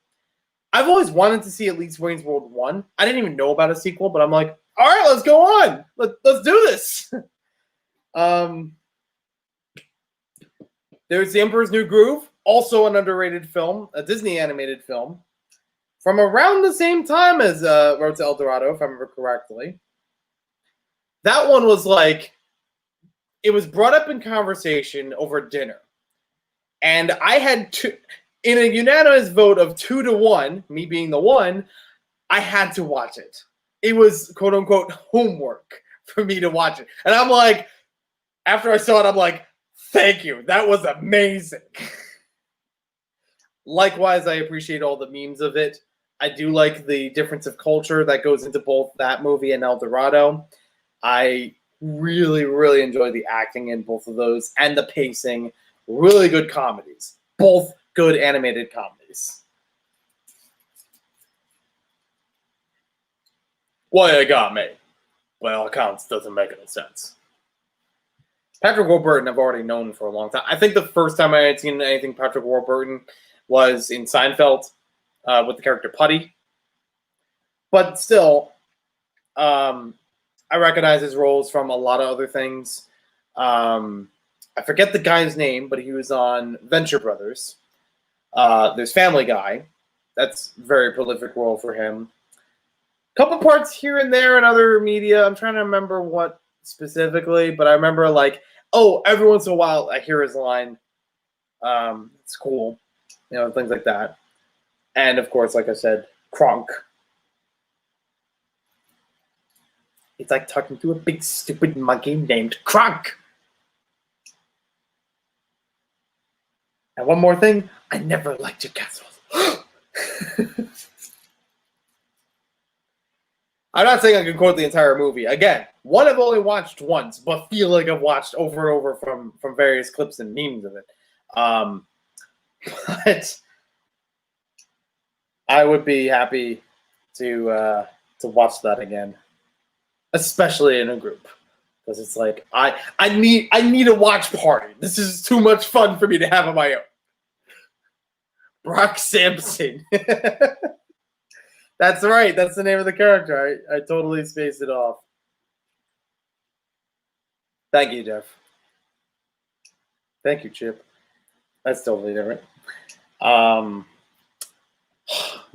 I've always wanted to see at least Wayne's World 1. I didn't even know about a sequel, but I'm like, all right, let's go on. Let's do this. There's The Emperor's New Groove, also an underrated film, a Disney animated film, from around the same time as Road to El Dorado, if I remember correctly. That one was it was brought up in conversation over dinner. And I had in a unanimous vote of 2-1, me being the one, I had to watch it. It was quote unquote homework for me to watch it. And I'm like, after I saw it, I'm like, thank you. That was amazing. Likewise, I appreciate all the memes of it. I do like the difference of culture that goes into both that movie and El Dorado. I really, really enjoy the acting in both of those and the pacing. Really good comedies. Both good animated comedies. Well, you got me. By all accounts, doesn't make any sense. Patrick Warburton I've already known for a long time. I think the first time I had seen anything Patrick Warburton was in Seinfeld with the character Putty. but still, I recognize his roles from a lot of other things. I forget the guy's name, but he was on Venture Brothers. There's Family Guy. That's a very prolific role for him. Couple parts here and there in other media. I'm trying to remember what specifically, but I remember like, oh, every once in a while I hear his line. It's cool, you know, things like that. And of course, like I said, Kronk. It's like talking to a big stupid monkey named Kronk. And one more thing, I never liked your castles. I'm not saying I can quote the entire movie. Again, one I've only watched once, but feel like I've watched over and over from various clips and memes of it. But I would be happy to watch that again, especially in a group, because it's like I need a watch party. This is too much fun for me to have on my own. Brock Sampson. That's right. That's the name of the character. I totally spaced it off. Thank you, Jeff. Thank you, Chip. That's totally different. I'm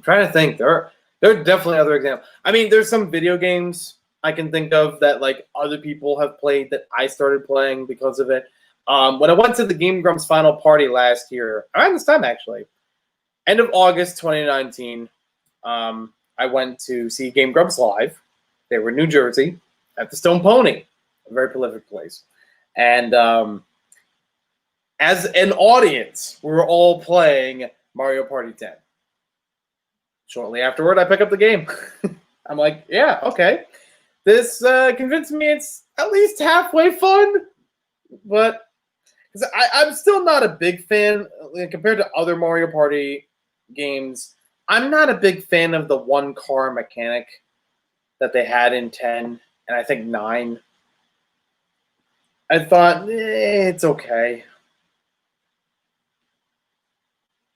trying to think. There are definitely other examples. I mean, there's some video games I can think of that like other people have played that I started playing because of it. When I went to the Game Grumps final party last year, around this time actually, end of August 2019, I went to see Game Grumps live. They were in New Jersey at the Stone Pony, a very prolific place. And as an audience, we were all playing Mario Party 10. Shortly afterward, I pick up the game. I'm like, yeah, okay. This convinced me it's at least halfway fun. But I'm still not a big fan, compared to other Mario Party games. I'm not a big fan of the one car mechanic that they had in 10 and I think 9. I thought, it's okay.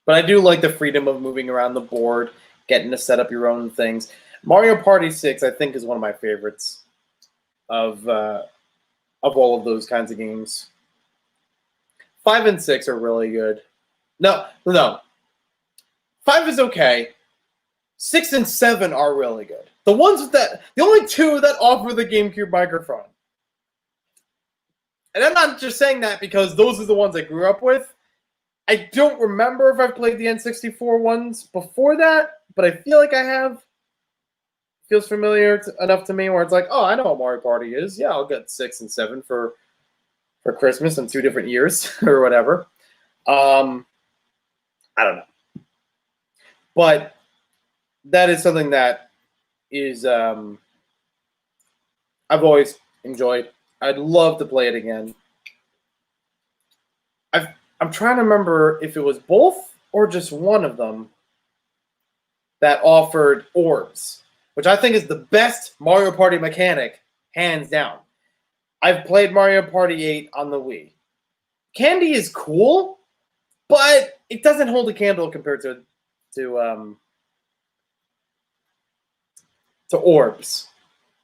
But I do like the freedom of moving around the board, getting to set up your own things. Mario Party 6, I think, is one of my favorites of all of those kinds of games. 5 and 6 are really good. No. 5 is okay. 6 and 7 are really good. The only two that offer the GameCube microphone. And I'm not just saying that because those are the ones I grew up with. I don't remember if I've played the N64 ones before that, but I feel like I have. Feels familiar enough to me where it's like, oh, I know what Mario Party is. Yeah, I'll get 6 and 7 for Christmas in 2 different years or whatever. I don't know. But that is something that is I've always enjoyed. I'd love to play it again. I'm trying to remember if it was both or just one of them that offered orbs, which I think is the best Mario Party mechanic, hands down. I've played Mario Party 8 on the Wii. Candy is cool, but it doesn't hold a candle compared to orbs.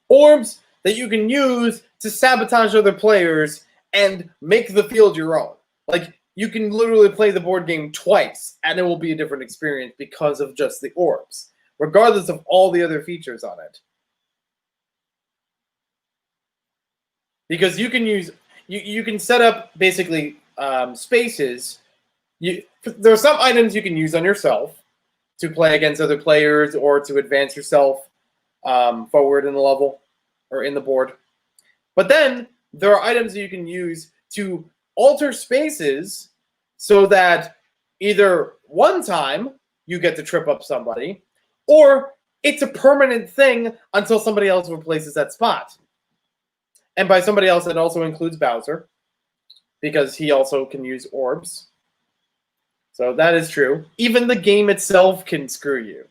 Orbs that you can use to sabotage other players and make the field your own. Like, you can literally play the board game twice, and it will be a different experience because of just the orbs, regardless of all the other features on it. Because you can use, you can set up basically spaces. There are some items you can use on yourself to play against other players or to advance yourself forward in the level or in the board. But then there are items that you can use to alter spaces so that either one time you get to trip up somebody, or it's a permanent thing until somebody else replaces that spot. And by somebody else, it also includes Bowser, because he also can use orbs. So that is true. Even the game itself can screw you.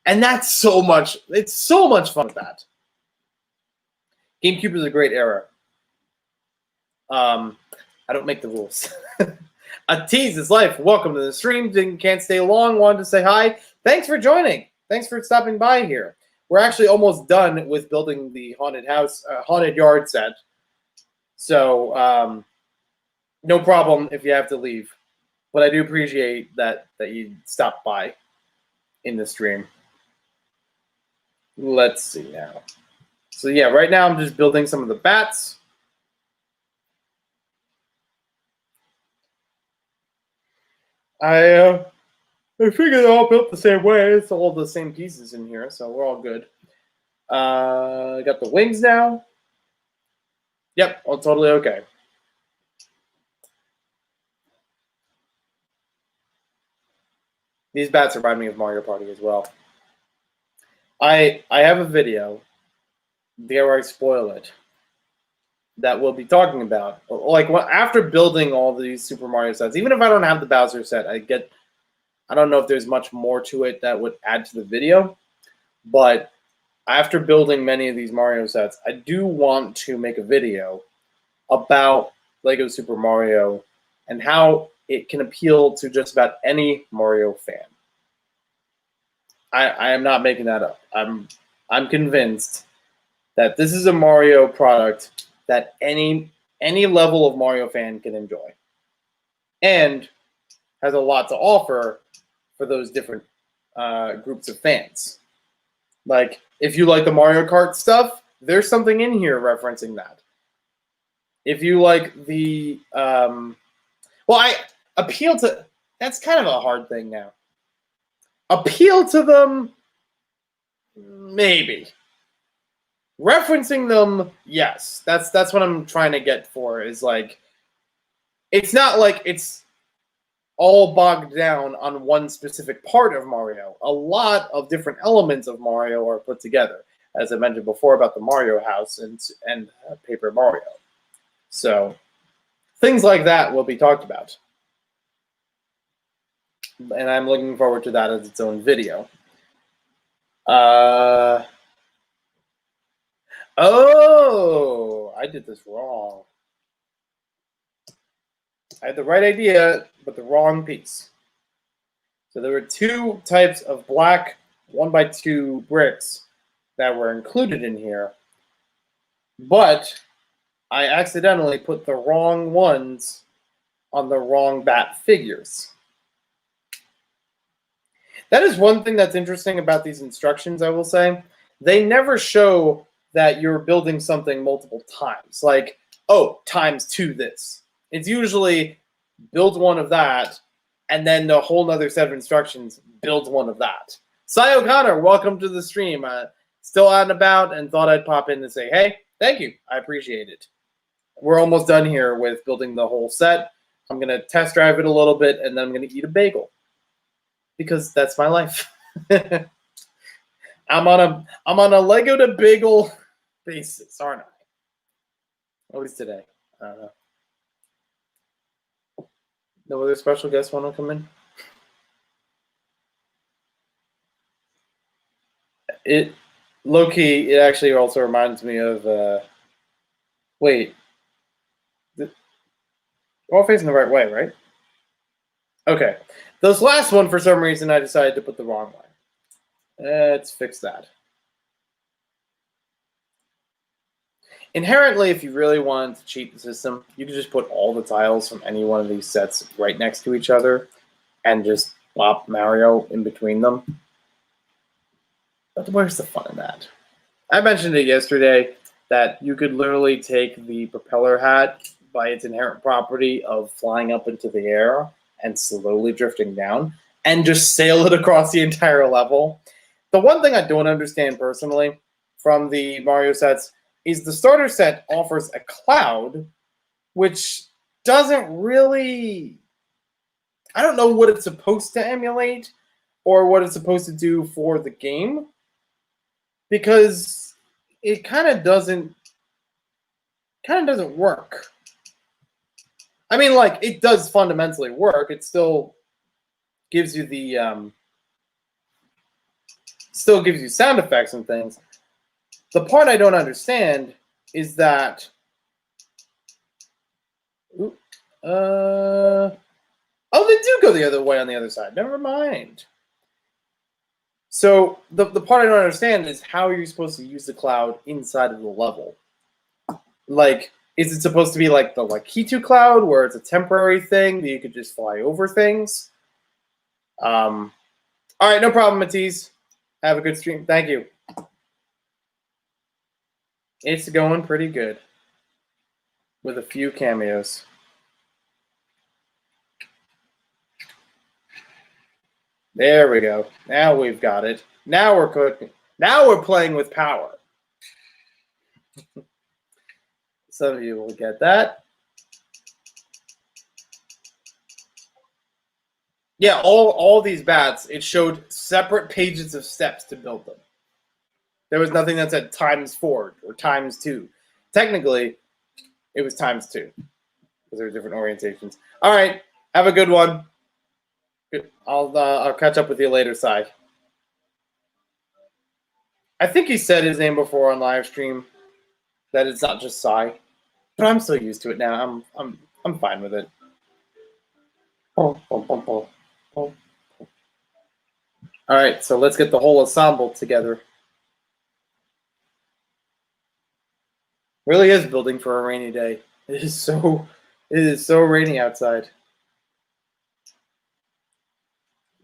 And that's so much, it's so much fun with that. GameCube is a great era. I don't make the rules. A tease is life. Welcome to the stream. Can't stay long. Wanted to say hi. Thanks for joining. Thanks for stopping by here. we're actually almost done with building the haunted yard set. So no problem if you have to leave. But I do appreciate that you stopped by in the stream. Let's see now. So yeah, right now I'm just building some of the bats. I figured they're all built the same way. It's all the same pieces in here, so we're all good. Got the wings now. Yep, all totally okay. These bats remind me of Mario Party as well. I have a video, dare I spoil it, that we'll be talking about. Like after building all these Super Mario sets, even if I don't have the Bowser set, I don't know if there's much more to it that would add to the video, but after building many of these Mario sets, I do want to make a video about Lego Super Mario and how it can appeal to just about any Mario fan. I am not making that up. I'm convinced that this is a Mario product that any level of Mario fan can enjoy, and has a lot to offer for those different groups of fans. Like, if you like the Mario Kart stuff, there's something in here referencing that. If you like the I appeal to, that's kind of a hard thing now. Appeal to them, maybe. Referencing them, yes. That's what I'm trying to get for, is like, it's not like it's all bogged down on one specific part of Mario. A lot of different elements of Mario are put together, as I mentioned before about the Mario house and Paper Mario. So things like that will be talked about. And I'm looking forward to that as its own video. Oh, I did this wrong. I had the right idea, but the wrong piece. So there were two types of black 1x2 bricks that were included in here, but I accidentally put the wrong ones on the wrong bat figures. That is one thing that's interesting about these instructions, I will say. They never show that you're building something multiple times. Like, oh, ×2 this. It's usually build one of that, and then the whole nother set of instructions, build one of that. Cy O'Connor, welcome to the stream. Still out and about, and thought I'd pop in and say, hey, thank you. I appreciate it. We're almost done here with building the whole set. I'm going to test drive it a little bit, and then I'm going to eat a bagel. Because that's my life. I'm on a Lego to bagel basis, aren't I? At least today. I don't know. No other special guests want to come in? It low-key, it actually also reminds me of wait. We're all facing the right way, right? Okay. This last one, for some reason, I decided to put the wrong way. Let's fix that. Inherently, if you really wanted to cheat the system, you could just put all the tiles from any one of these sets right next to each other and just plop Mario in between them. But where's the fun in that? I mentioned it yesterday that you could literally take the propeller hat by its inherent property of flying up into the air and slowly drifting down, and just sail it across the entire level. The one thing I don't understand personally from the Mario sets is the starter set offers a cloud, which doesn't really... I don't know what it's supposed to emulate or what it's supposed to do for the game, because it kind of doesn't work. I mean, like, it does fundamentally work. It still gives you the still gives you sound effects and things. The part I don't understand is that oh, they do go the other way on the other side. Never mind. So the part I don't understand is how you're supposed to use the cloud inside of the level. Like, is it supposed to be like the Lakitu cloud, where it's a temporary thing that you could just fly over things? All right, no problem, Matisse. Have a good stream. Thank you. It's going pretty good with a few cameos. There we go. Now we've got it. Now we're cooking. Now we're playing with power. Some of you will get that. Yeah, all these bats, it showed separate pages of steps to build them. There was nothing that said ×4 or ×2. Technically, it was ×2 because there were different orientations. All right, have a good one. Good. I'll catch up with you later, Sai. I think he said his name before on live stream, that it's not just Sai, but I'm so used to it now. I'm fine with it. Oh. All right, so let's get the whole ensemble together. Really is building for a rainy day. It is so rainy outside.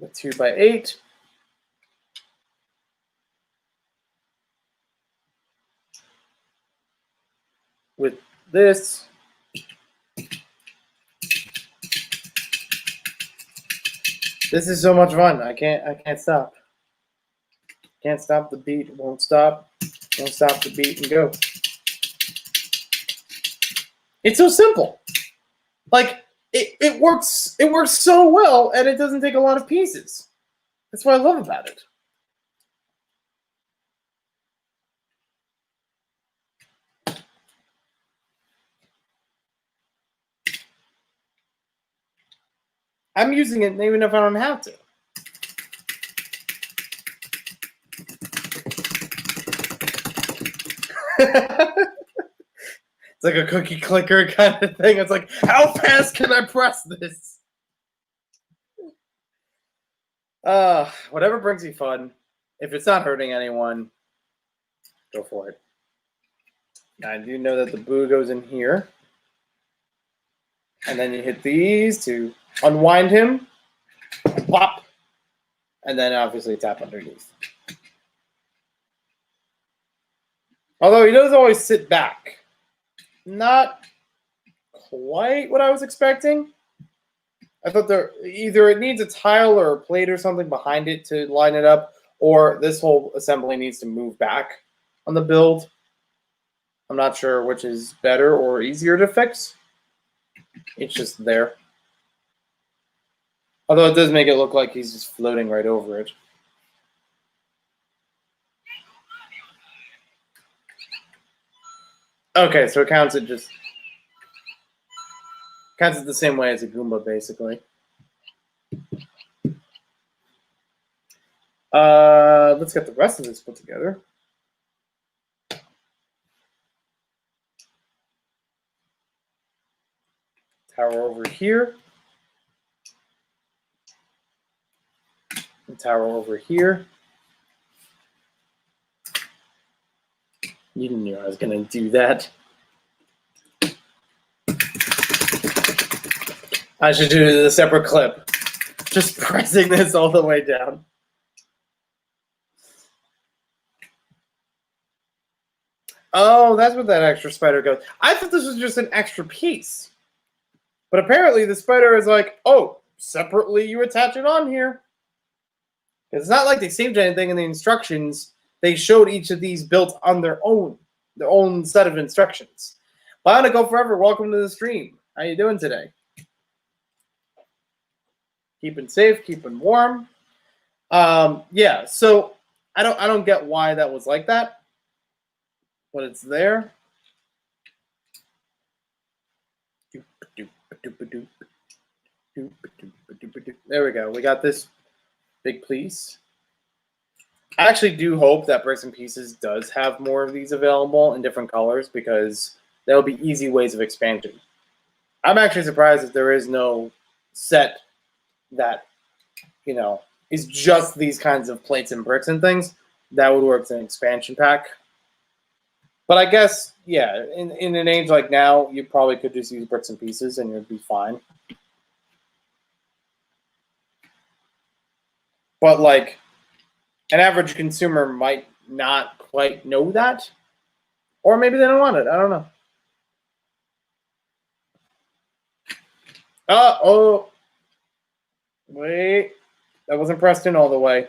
The 2x8. With this. This is so much fun. I can't stop. Can't stop the beat. Won't stop. Won't stop the beat and go. It's so simple. Like it works so well, and it doesn't take a lot of pieces. That's what I love about it. I'm using it even if I don't have to. It's like a cookie clicker kind of thing. It's like, how fast can I press this? Whatever brings you fun. If it's not hurting anyone, go for it. Now, I do know that the boo goes in here. And then you hit these to unwind him. Pop. And then obviously tap underneath. Although he does always sit back. Not quite what I was expecting. I thought either it needs a tile or a plate or something behind it to line it up, or this whole assembly needs to move back on the build. I'm not sure which is better or easier to fix. It's just there. Although it does make it look like he's just floating right over it. Okay, so it counts it the same way as a Goomba, basically. Let's get the rest of this put together. Tower over here. And tower over here. You knew I was going to do that. I should do a separate clip. Just pressing this all the way down. Oh, that's what that extra spider goes. I thought this was just an extra piece. But apparently the spider is like, oh, separately you attach it on here. It's not like they saved anything in the instructions. They showed each of these built on their own set of instructions. Bionicle Forever, welcome to the stream. How you doing today? Keeping safe, keeping warm. Yeah, so I don't get why that was like that, but it's there. There we go. We got this big piece. I actually do hope that Bricks and Pieces does have more of these available in different colors, because that will be easy ways of expansion. I'm actually surprised that there is no set that, is just these kinds of plates and bricks and things, that would work as an expansion pack. But I guess, yeah, in an age like now, you probably could just use bricks and pieces and you'd be fine. But like, an average consumer might not quite know that. Or maybe they don't want it. I don't know. Oh. Wait. That wasn't pressed in all the way.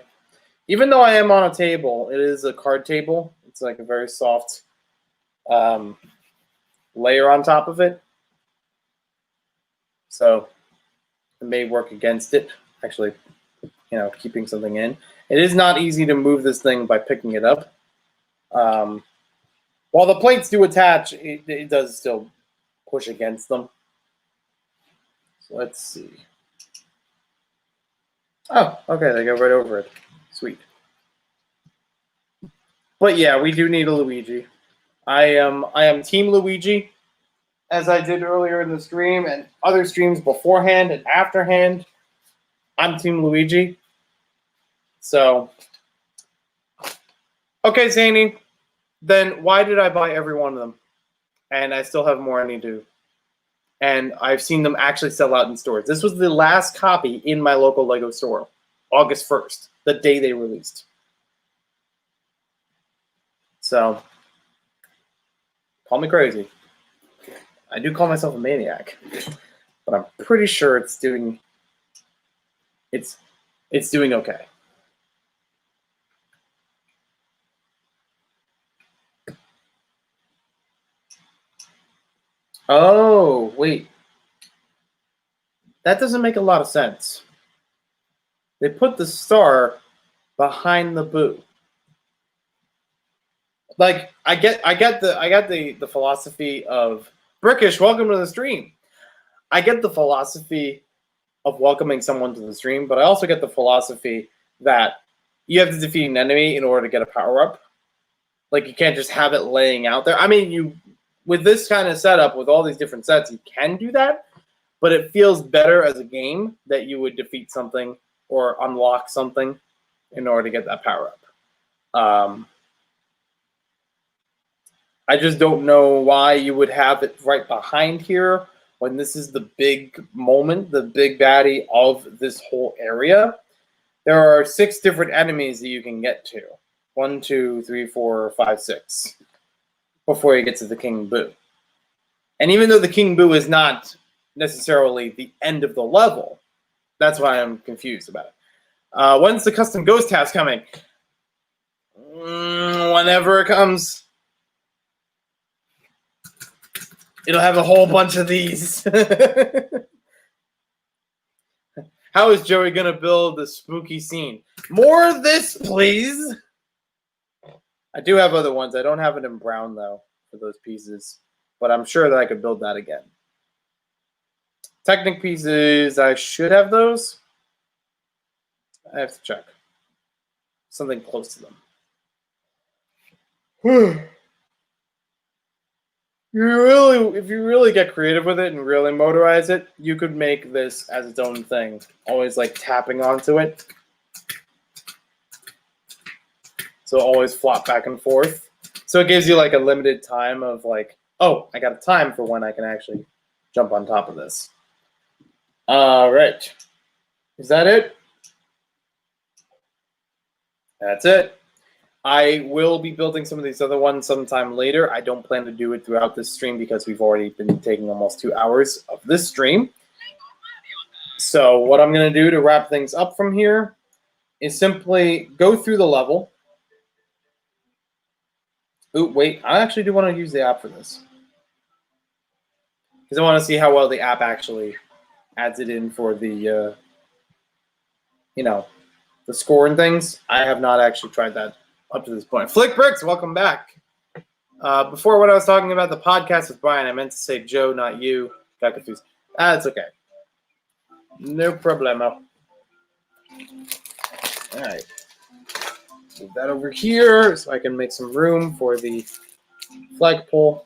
Even though I am on a table, it is a card table. It's like a very soft layer on top of it. So it may work against it, actually, keeping something in. It is not easy to move this thing by picking it up. While the plates do attach, it does still push against them. So let's see. Oh, okay, they go right over it. Sweet. But yeah, we do need a Luigi. I am Team Luigi, as I did earlier in the stream and other streams beforehand and afterhand. I'm Team Luigi. So, okay, Zany. Then why did I buy every one of them? And I still have more I need to. And I've seen them actually sell out in stores. This was the last copy in my local LEGO store, August 1st, the day they released. So, call me crazy. I do call myself a maniac, but I'm pretty sure it's doing okay. Oh, wait. That doesn't make a lot of sense. They put the star behind the Boo. Like, I get the philosophy of Brickish, welcome to the stream. I get the philosophy of welcoming someone to the stream, but I also get the philosophy that you have to defeat an enemy in order to get a power-up. Like, you can't just have it laying out there. I mean, with this kind of setup, with all these different sets, you can do that, but it feels better as a game that you would defeat something or unlock something in order to get that power-up. I just don't know why you would have it right behind here when this is the big moment, the big baddie of this whole area. There are 6 different enemies that you can get to. 1, 2, 3, 4, 5, 6. Before you get to the King Boo. And even though the King Boo is not necessarily the end of the level, that's why I'm confused about it. When's the custom ghost house coming? Whenever it comes. It'll have a whole bunch of these. How is Joey going to build the spooky scene? More of this, please. I do have other ones. I don't have it in brown, though, for those pieces. But I'm sure that I could build that again. Technic pieces, I should have those. I have to check. Something close to them. If you really get creative with it and really motorize it, you could make this as its own thing. Always like tapping onto it. So always flop back and forth. So it gives you like a limited time of like, oh, I got a time for when I can actually jump on top of this. All right. Is that it? That's it. I will be building some of these other ones sometime later. I don't plan to do it throughout this stream because we've already been taking almost 2 hours of this stream. So what I'm going to do to wrap things up from here is simply go through the level. Ooh, wait, I actually do want to use the app for this. Because I want to see how well the app actually adds it in for the, the score and things. I have not actually tried that up to this point. Flick Bricks, welcome back. Before when I was talking about the podcast with Brian, I meant to say Joe, not you. Got confused. That's okay. No problemo. All right. Move that over here so I can make some room for the flagpole.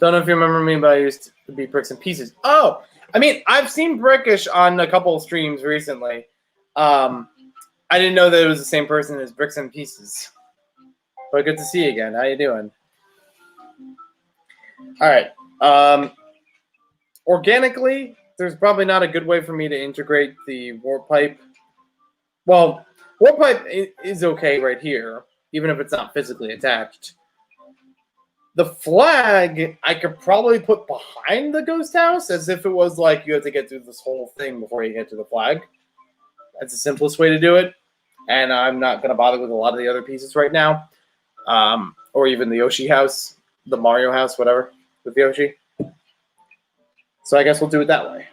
Don't know if you remember me, but I used to be Bricks and Pieces. Oh, I mean, I've seen Brickish on a couple of streams recently. I didn't know that it was the same person as Bricks and Pieces. But good to see you again. How you doing? All right. Organically, there's probably not a good way for me to integrate the warp pipe. Well, warp pipe is okay right here, even if it's not physically attached. The flag, I could probably put behind the ghost house as if it was like you have to get through this whole thing before you get to the flag. That's the simplest way to do it. And I'm not going to bother with a lot of the other pieces right now. Or even the Yoshi house, the Mario house, whatever, with Yoshi. So I guess we'll do it that way.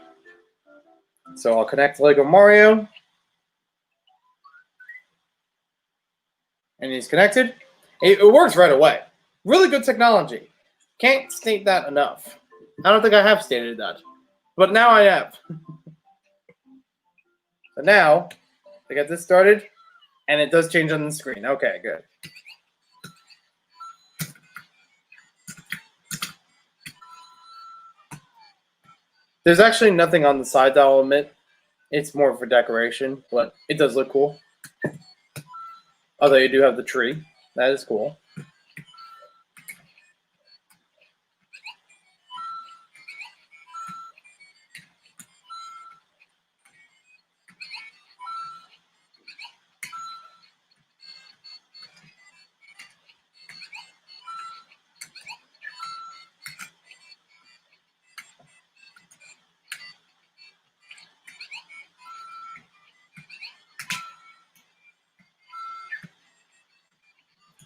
So I'll connect Lego Mario. And he's connected. It works right away. Really good technology. Can't state that enough. I don't think I have stated that. But now I have. So now, I got this started, and it does change on the screen. Okay, good. There's actually nothing on the sides, I'll admit. It's more for decoration, but it does look cool. Although you do have the tree. That is cool.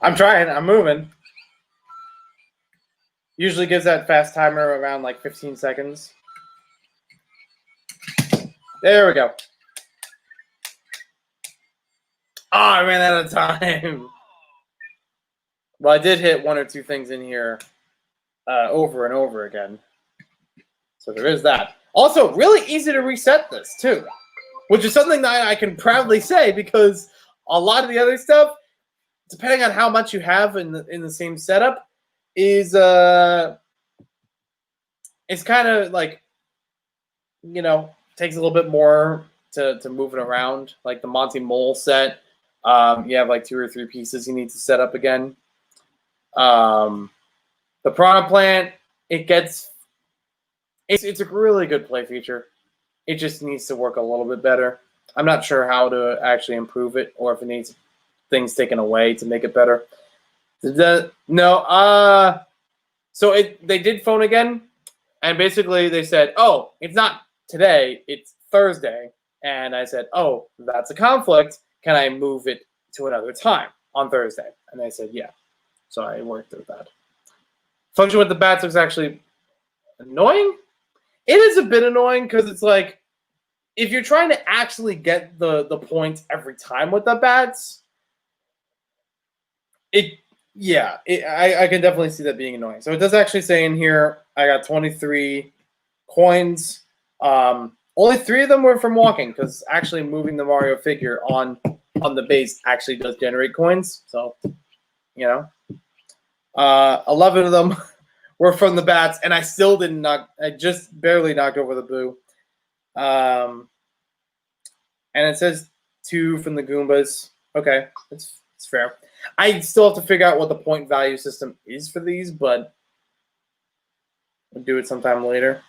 I'm trying. I'm moving. Usually gives that fast timer around like 15 seconds. There we go. Oh, I ran out of time. Well, I did hit one or two things in here over and over again. So there is that. Also, really easy to reset this, too. Which is something that I can proudly say because a lot of the other stuff, depending on how much you have in the same setup, is it's kind of like, you know, takes a little bit more to move it around. Like the Monty Mole set, you have like 2 or 3 pieces you need to set up again. The Piranha Plant, it's a really good play feature. It just needs to work a little bit better. I'm not sure how to actually improve it or if it needs things taken away to make it better. So they did phone again, and basically they said, oh, it's not today, it's Thursday. And I said, oh, that's a conflict. Can I move it to another time on Thursday? And they said, yeah. So I worked with that. Function with the bats was actually annoying. It is a bit annoying because it's like, if you're trying to actually get the points every time with the bats, I can definitely see that being annoying. So it does actually say in here, I got 23 coins. Only 3 of them were from walking because actually moving the Mario figure on the base actually does generate coins. So, you know, 11 of them were from the bats, and I still didn't knock. I just barely knocked over the Boo. And it says 2 from the Goombas. Okay, it's fair. I still have to figure out what the point value system is for these, but we'll do it sometime later.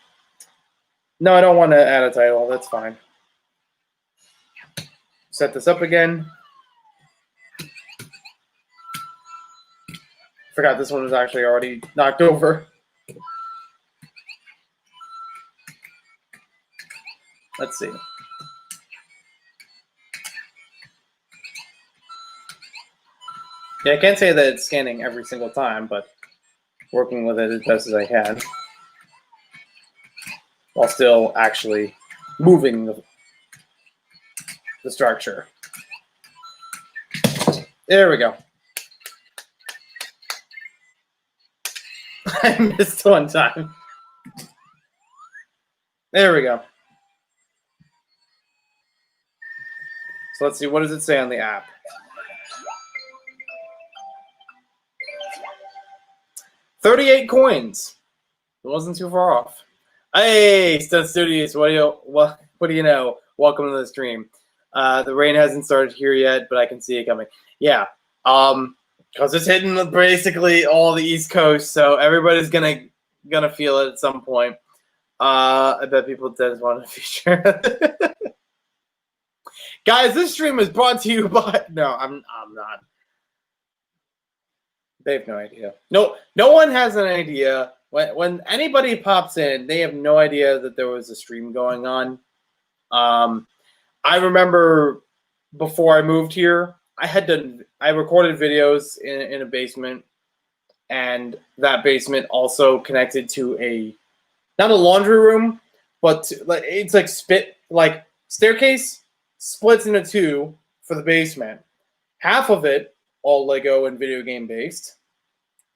No, I don't want to add a title. That's fine. Set this up again. Forgot this one was actually already knocked over. Let's see. Yeah, I can't say that it's scanning every single time, but working with it as best as I can while still actually moving the structure. There we go. I missed one time. There we go. So let's see, what does it say on the app? 38 coins. It wasn't too far off. Hey, Stud Studios, what do you know? Welcome to the stream. The rain hasn't started here yet, but I can see it coming. Yeah, because it's hitting basically all the East Coast, so everybody's gonna feel it at some point. I bet people does want to feature. Guys, this stream is brought to you by. No, I'm not. They have no idea. No one has an idea. When anybody pops in, they have no idea that there was a stream going on. I remember before I moved here, I recorded videos in a basement, and that basement also connected to not a laundry room, but it's like staircase splits into two for the basement. Half of it all Lego and video game based,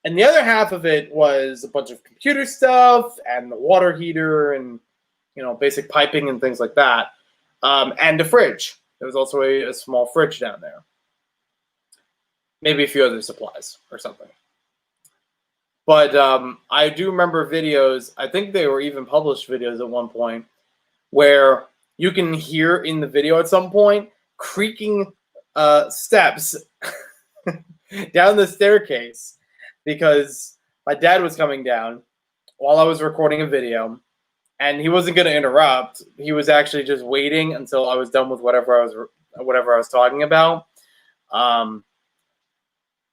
and the other half of it was a bunch of computer stuff and the water heater and basic piping and things like that, and a fridge. There was also a small fridge down there, maybe a few other supplies or something. But I do remember videos, I think they were even published videos at one point, where you can hear in the video at some point creaking steps down the staircase, because my dad was coming down while I was recording a video, and he wasn't going to interrupt. He was actually just waiting until I was done with whatever I was talking about. And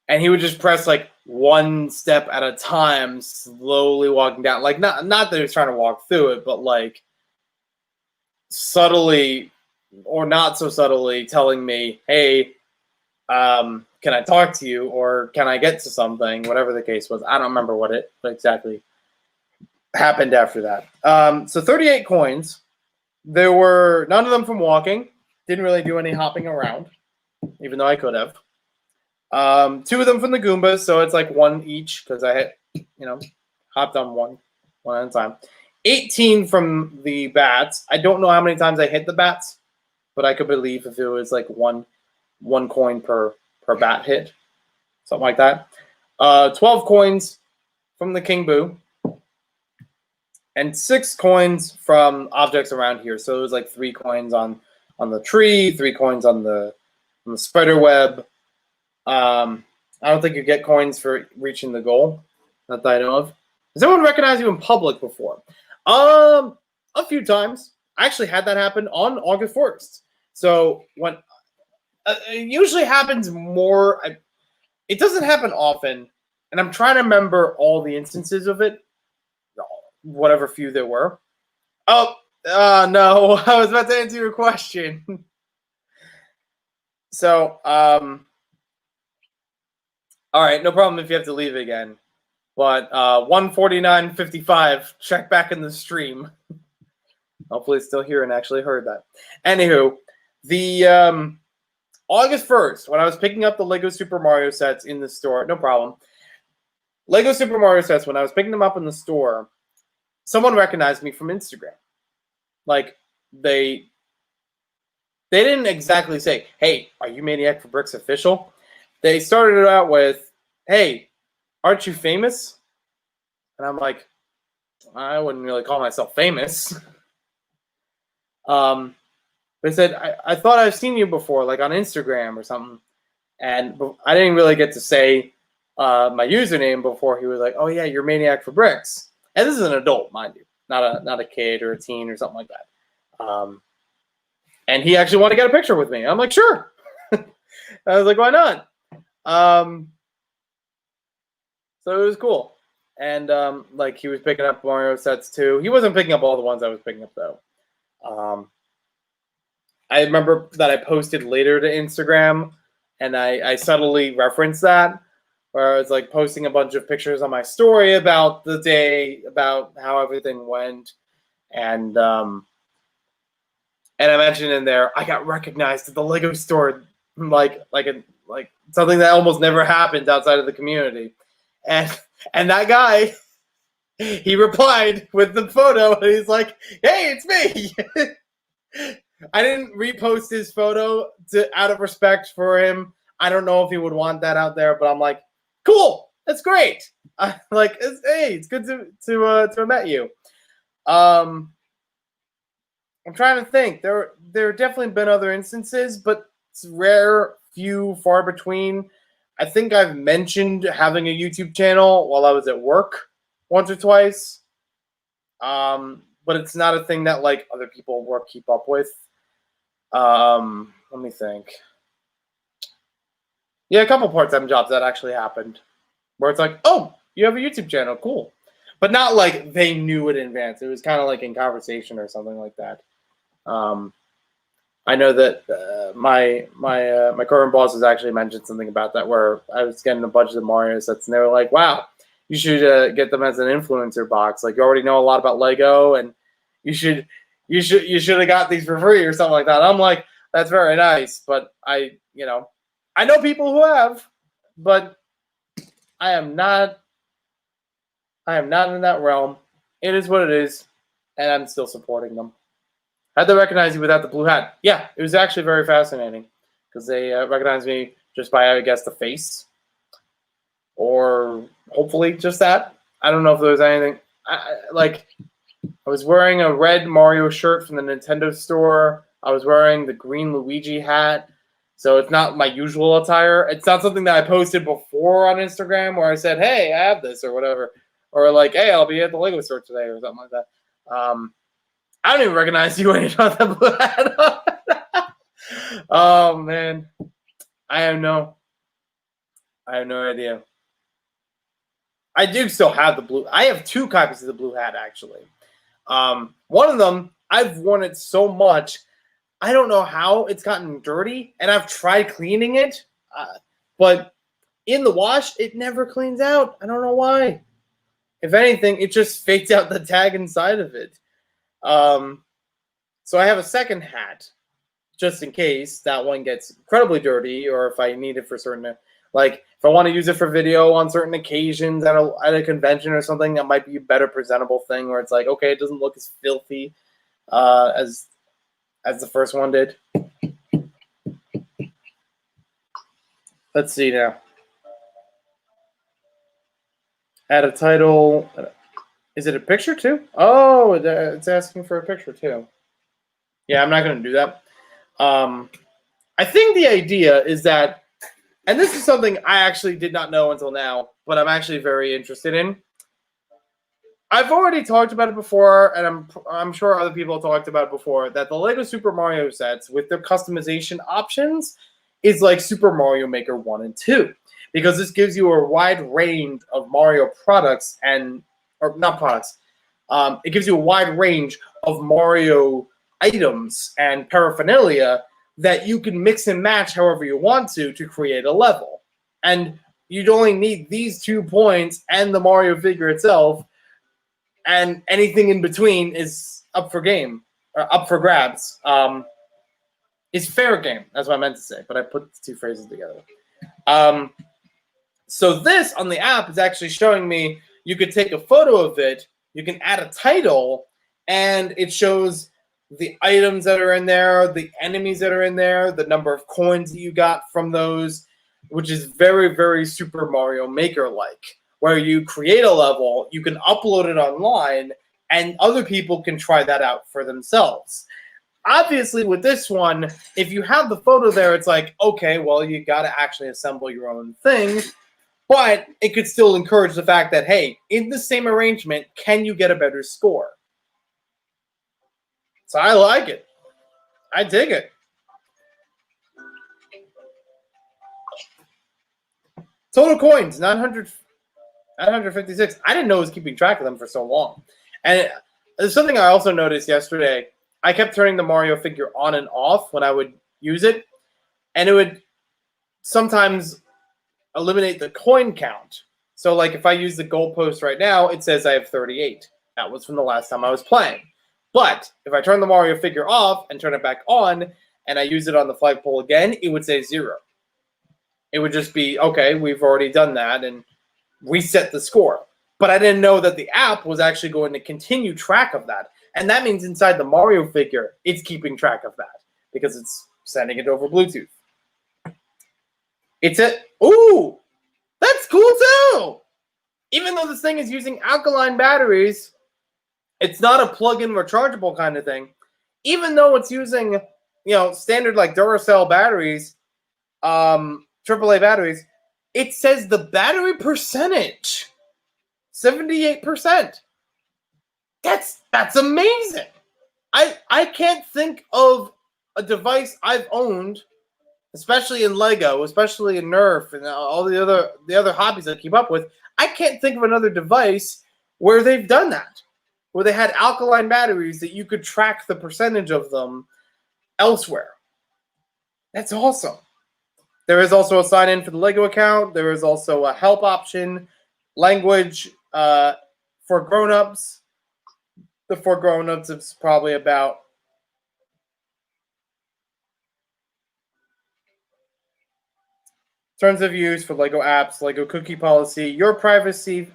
he would just press like one step at a time, slowly walking down. Like not that he was trying to walk through it, but like subtly or not so subtly telling me, hey, can I talk to you, or can I get to something? Whatever the case was. I don't remember what exactly happened after that. So 38 coins. There were none of them from walking. Didn't really do any hopping around, even though I could have. 2 of them from the Goombas, so it's like 1 each because I had, hopped on one at a time. 18 from the bats. I don't know how many times I hit the bats, but I could believe if it was like one coin per bat hit, something like that. 12 coins from the King Boo, and 6 coins from objects around here. So it was like 3 coins on the tree, 3 coins on the spider web. I don't think you get coins for reaching the goal, not that I know of. Has anyone recognized you in public before? A few times. I actually had that happen on August 1st. So when it usually happens more, it doesn't happen often, and I'm trying to remember all the instances of it, whatever few there were. Oh, no, I was about to answer your question. So, all right, no problem if you have to leave again. But 149.55, check back in the stream. Hopefully it's still here and actually heard that. Anywho, the August 1st, when I was picking up the Lego Super Mario sets in the store, no problem. Lego Super Mario sets, when I was picking them up in the store, someone recognized me from Instagram. Like, they didn't exactly say, hey, are you Maniac for Bricks official? They started it out with, hey, aren't you famous? And I'm like, I wouldn't really call myself famous. They said, I thought I've seen you before, like on Instagram or something. And I didn't really get to say my username before he was like, oh yeah, you're Maniac for Bricks. And this is an adult, mind you, not a kid or a teen or something like that. And he actually wanted to get a picture with me. I'm like, sure. I was like, why not? So it was cool. And like he was picking up Mario sets too. He wasn't picking up all the ones I was picking up though. I remember that I posted later to Instagram, and I subtly referenced that, where I was like posting a bunch of pictures on my story about the day, about how everything went, and I mentioned in there I got recognized at the Lego store, like something that almost never happens outside of the community, and that guy, he replied with the photo, and he's like, "Hey, it's me." I didn't repost his photo out of respect for him. I don't know if he would want that out there, but I'm like, cool, that's great. It's good to have met you. I'm trying to think. There have definitely been other instances, but it's rare, few, far between. I think I've mentioned having a YouTube channel while I was at work once or twice. But it's not a thing that like other people at work keep up with. Let me think. Yeah, a couple part-time jobs that actually happened, where it's like, oh, you have a YouTube channel, cool, but not like they knew it in advance. It was kind of like in conversation or something like that. I know that my current boss has actually mentioned something about that, where I was getting a bunch of Mario sets, and they were like, wow, you should get them as an influencer box. Like, you already know a lot about Lego, and you should have got these for free or something like that. I'm like, that's very nice, but I know people who have, but I am not in that realm. It is what it is, and I'm still supporting them. How'd they recognize you without the blue hat? Yeah, it was actually very fascinating, because they recognized me just by, I guess, the face, or hopefully just that. I don't know if there was anything. I was wearing a red Mario shirt from the Nintendo store. I was wearing the green Luigi hat. So it's not my usual attire. It's not something that I posted before on Instagram where I said, hey, I have this or whatever. Or like, hey, I'll be at the Lego store today or something like that. I don't even recognize you when you got that blue hat on. Oh, man. I have no idea. I do still have the blue. I have 2 copies of the blue hat, actually. One of them, I've worn it so much, I don't know how it's gotten dirty, and I've tried cleaning it, but in the wash, it never cleans out. I don't know why. If anything, it just fades out the tag inside of it. So I have a second hat, just in case that one gets incredibly dirty, or if I need it for certain, like if I want to use it for video on certain occasions at a convention or something, that might be a better presentable thing, where it's like, okay, it doesn't look as filthy as the first one did. Let's see now. Add a title. Is it a picture too? Oh, it's asking for a picture too. Yeah, I'm not going to do that. I think the idea is that, and this is something I actually did not know until now, but I'm actually very interested in. I've already talked about it before, and I'm sure other people have talked about it before, that the Lego Super Mario sets with their customization options is like Super Mario Maker 1 and 2. Because this gives you a wide range of Mario products it gives you a wide range of Mario items and paraphernalia that you can mix and match however you want to create a level. And you'd only need these 2 points and the Mario figure itself, and anything in between is up for grabs. It's fair game. That's what I meant to say, but I put the 2 phrases together. So this on the app is actually showing me you could take a photo of it, you can add a title, and it shows the items that are in there, the enemies that are in there, the number of coins that you got from those, which is very, very Super Mario Maker-like, where you create a level, you can upload it online, and other people can try that out for themselves. Obviously, with this one, if you have the photo there, it's like, okay, well, you got to actually assemble your own thing. But it could still encourage the fact that, hey, in the same arrangement, can you get a better score? So I like it. I dig it. Total coins, 956. I didn't know it was keeping track of them for so long. And there's something I also noticed yesterday. I kept turning the Mario figure on and off when I would use it, and it would sometimes eliminate the coin count. So like if I use the goalpost right now, it says I have 38. That was from the last time I was playing. But if I turn the Mario figure off and turn it back on, and I use it on the flagpole again, it would say 0. It would just be, okay, we've already done that, and reset the score. But I didn't know that the app was actually going to continue track of that. And that means inside the Mario figure, it's keeping track of that, because it's sending it over Bluetooth. Ooh, that's cool too. even though this thing is using alkaline batteries, it's not a plug-in rechargeable kind of thing. Even though it's using, standard like Duracell batteries, AAA batteries, it says the battery percentage, 78%. That's amazing. I can't think of a device I've owned, especially in Lego, especially in Nerf, and all the other hobbies I keep up with. I can't think of another device where they've done that, where they had alkaline batteries that you could track the percentage of them elsewhere. That's awesome. There is also a sign-in for the Lego account. There is also a help option, language for grown-ups. The for grown-ups is probably about terms of use for Lego apps, Lego cookie policy, your privacy,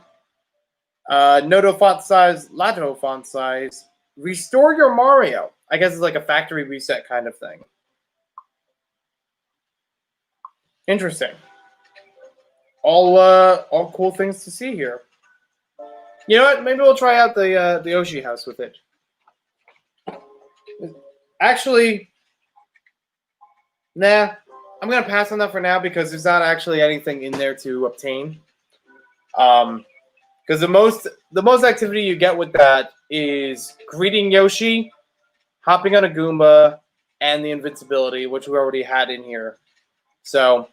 Noto font size, Lato font size, restore your Mario. I guess it's like a factory reset kind of thing. Interesting. All cool things to see here. You know what? Maybe we'll try out the Yoshi house with it. Actually, nah. I'm gonna pass on that for now because there's not actually anything in there to obtain. Because the most activity you get with that is greeting Yoshi, hopping on a Goomba, and the invincibility, which we already had in here. So,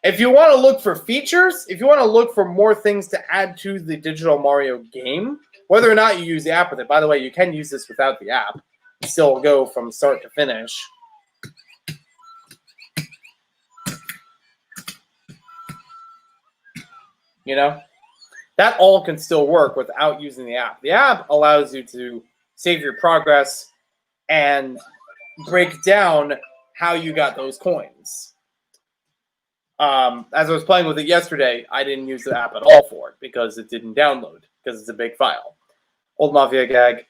if you want to look for features, if you want to look for more things to add to the Digital Mario game, whether or not you use the app with it. By the way, you can use this without the app. Still go from start to finish. That all can still work without using the app. The app allows you to save your progress and break down how you got those coins. As I was playing with it yesterday, I didn't use the app at all for it because it didn't download, because it's a big file. Old Mafia gag.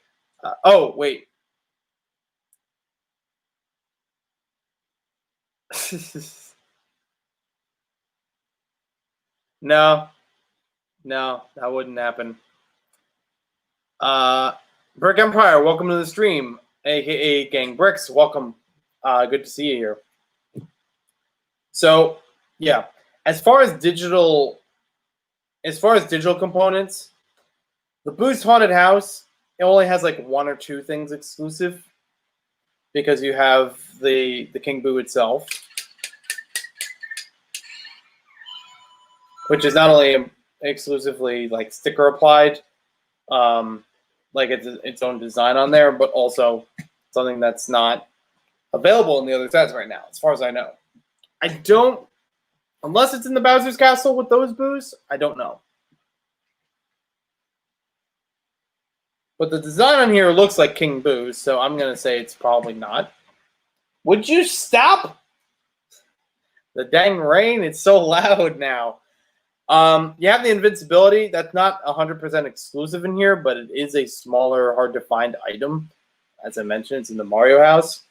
Oh, wait. No, that wouldn't happen. Brick Empire, welcome to the stream, aka Gang Bricks. Welcome. Good to see you here. So, yeah, as far as digital components, the Boost Haunted House, it only has like one or two things exclusive because you have the King Boo itself, which is not only exclusively like sticker applied, like its own design on there, but also something that's not available in the other sets right now, as far as I know. I don't, unless it's in the Bowser's Castle with those boos, I don't know. But the design on here looks like King Boo, so I'm going to say it's probably not. Would you stop? The dang rain, it's so loud now. You have the invincibility. That's not 100% exclusive in here, but it is a smaller, hard-to-find item. As I mentioned, it's in the Mario house.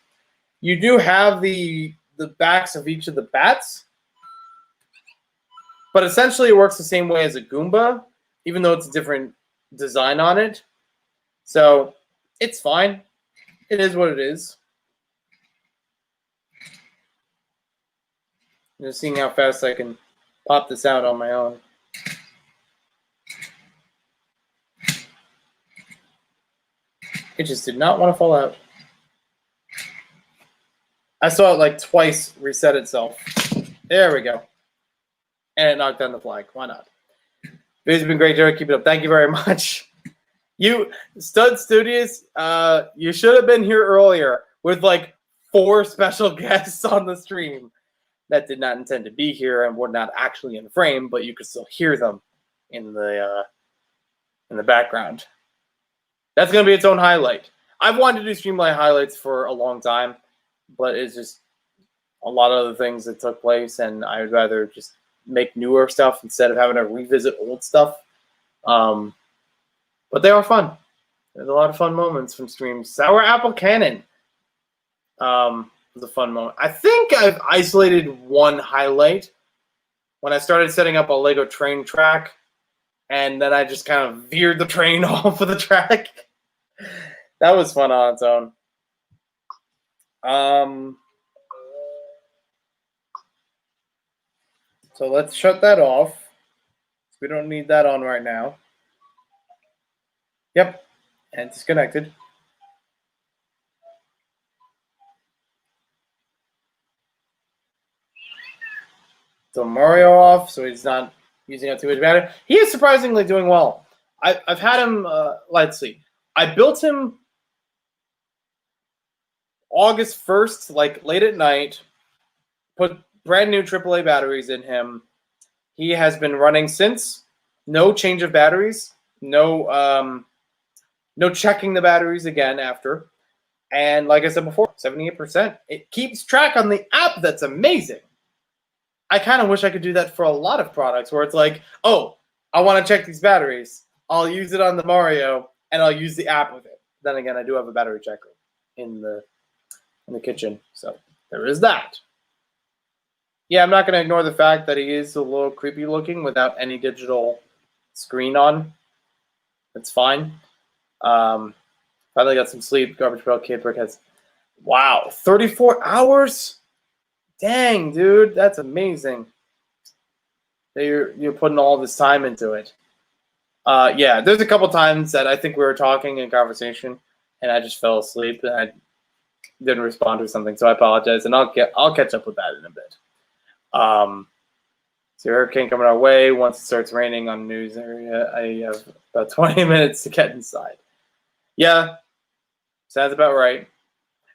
You do have the backs of each of the bats, but essentially it works the same way as a Goomba, even though it's a different design on it. So it's fine. It is what it is. I'm just seeing how fast I can pop this out on my own. It just did not want to fall out. I saw it like twice reset itself. There we go. And it knocked down the flag. Why not? Videos have been great, Jared. Keep it up. Thank you very much. You, Stud Studios, you should have been here earlier with like 4 special guests on the stream that did not intend to be here and were not actually in frame, but you could still hear them in the background. That's going to be its own highlight. I've wanted to do Streamlight highlights for a long time, but it's just a lot of other things that took place, and I would rather just make newer stuff instead of having to revisit old stuff. But they are fun. There's a lot of fun moments from streams. Sour Apple Cannon was a fun moment. I think I've isolated one highlight when I started setting up a Lego train track, and then I just kind of veered the train off of the track. That was fun on its own. So let's shut that off. We don't need that on right now. Yep, and disconnected. So Mario off, so he's not using up too much battery. He is surprisingly doing well. I've had him, let's see. I built him August 1st, like late at night, put brand new AAA batteries in him. He has been running since. No change of batteries. No checking the batteries again after. And like I said before, 78%. It keeps track on the app. That's amazing. I kind of wish I could do that for a lot of products where it's like, oh, I want to check these batteries. I'll use it on the Mario, and I'll use the app with it. Then again, I do have a battery checker in the kitchen, so there is that. Yeah, I'm not going to ignore the fact that he is a little creepy looking without any digital screen on. That's fine. Finally got some sleep. Garbage Pail Kid Brickheads. Wow, 34 hours? Dang, dude, that's amazing. You're putting all this time into it. Yeah, there's a couple times that I think we were talking in conversation, and I just fell asleep and I didn't respond to something, so I apologize, and I'll catch up with that in a bit. So hurricane coming our way. Once it starts raining on the news area, I have about 20 minutes to get inside. Yeah, sounds about right.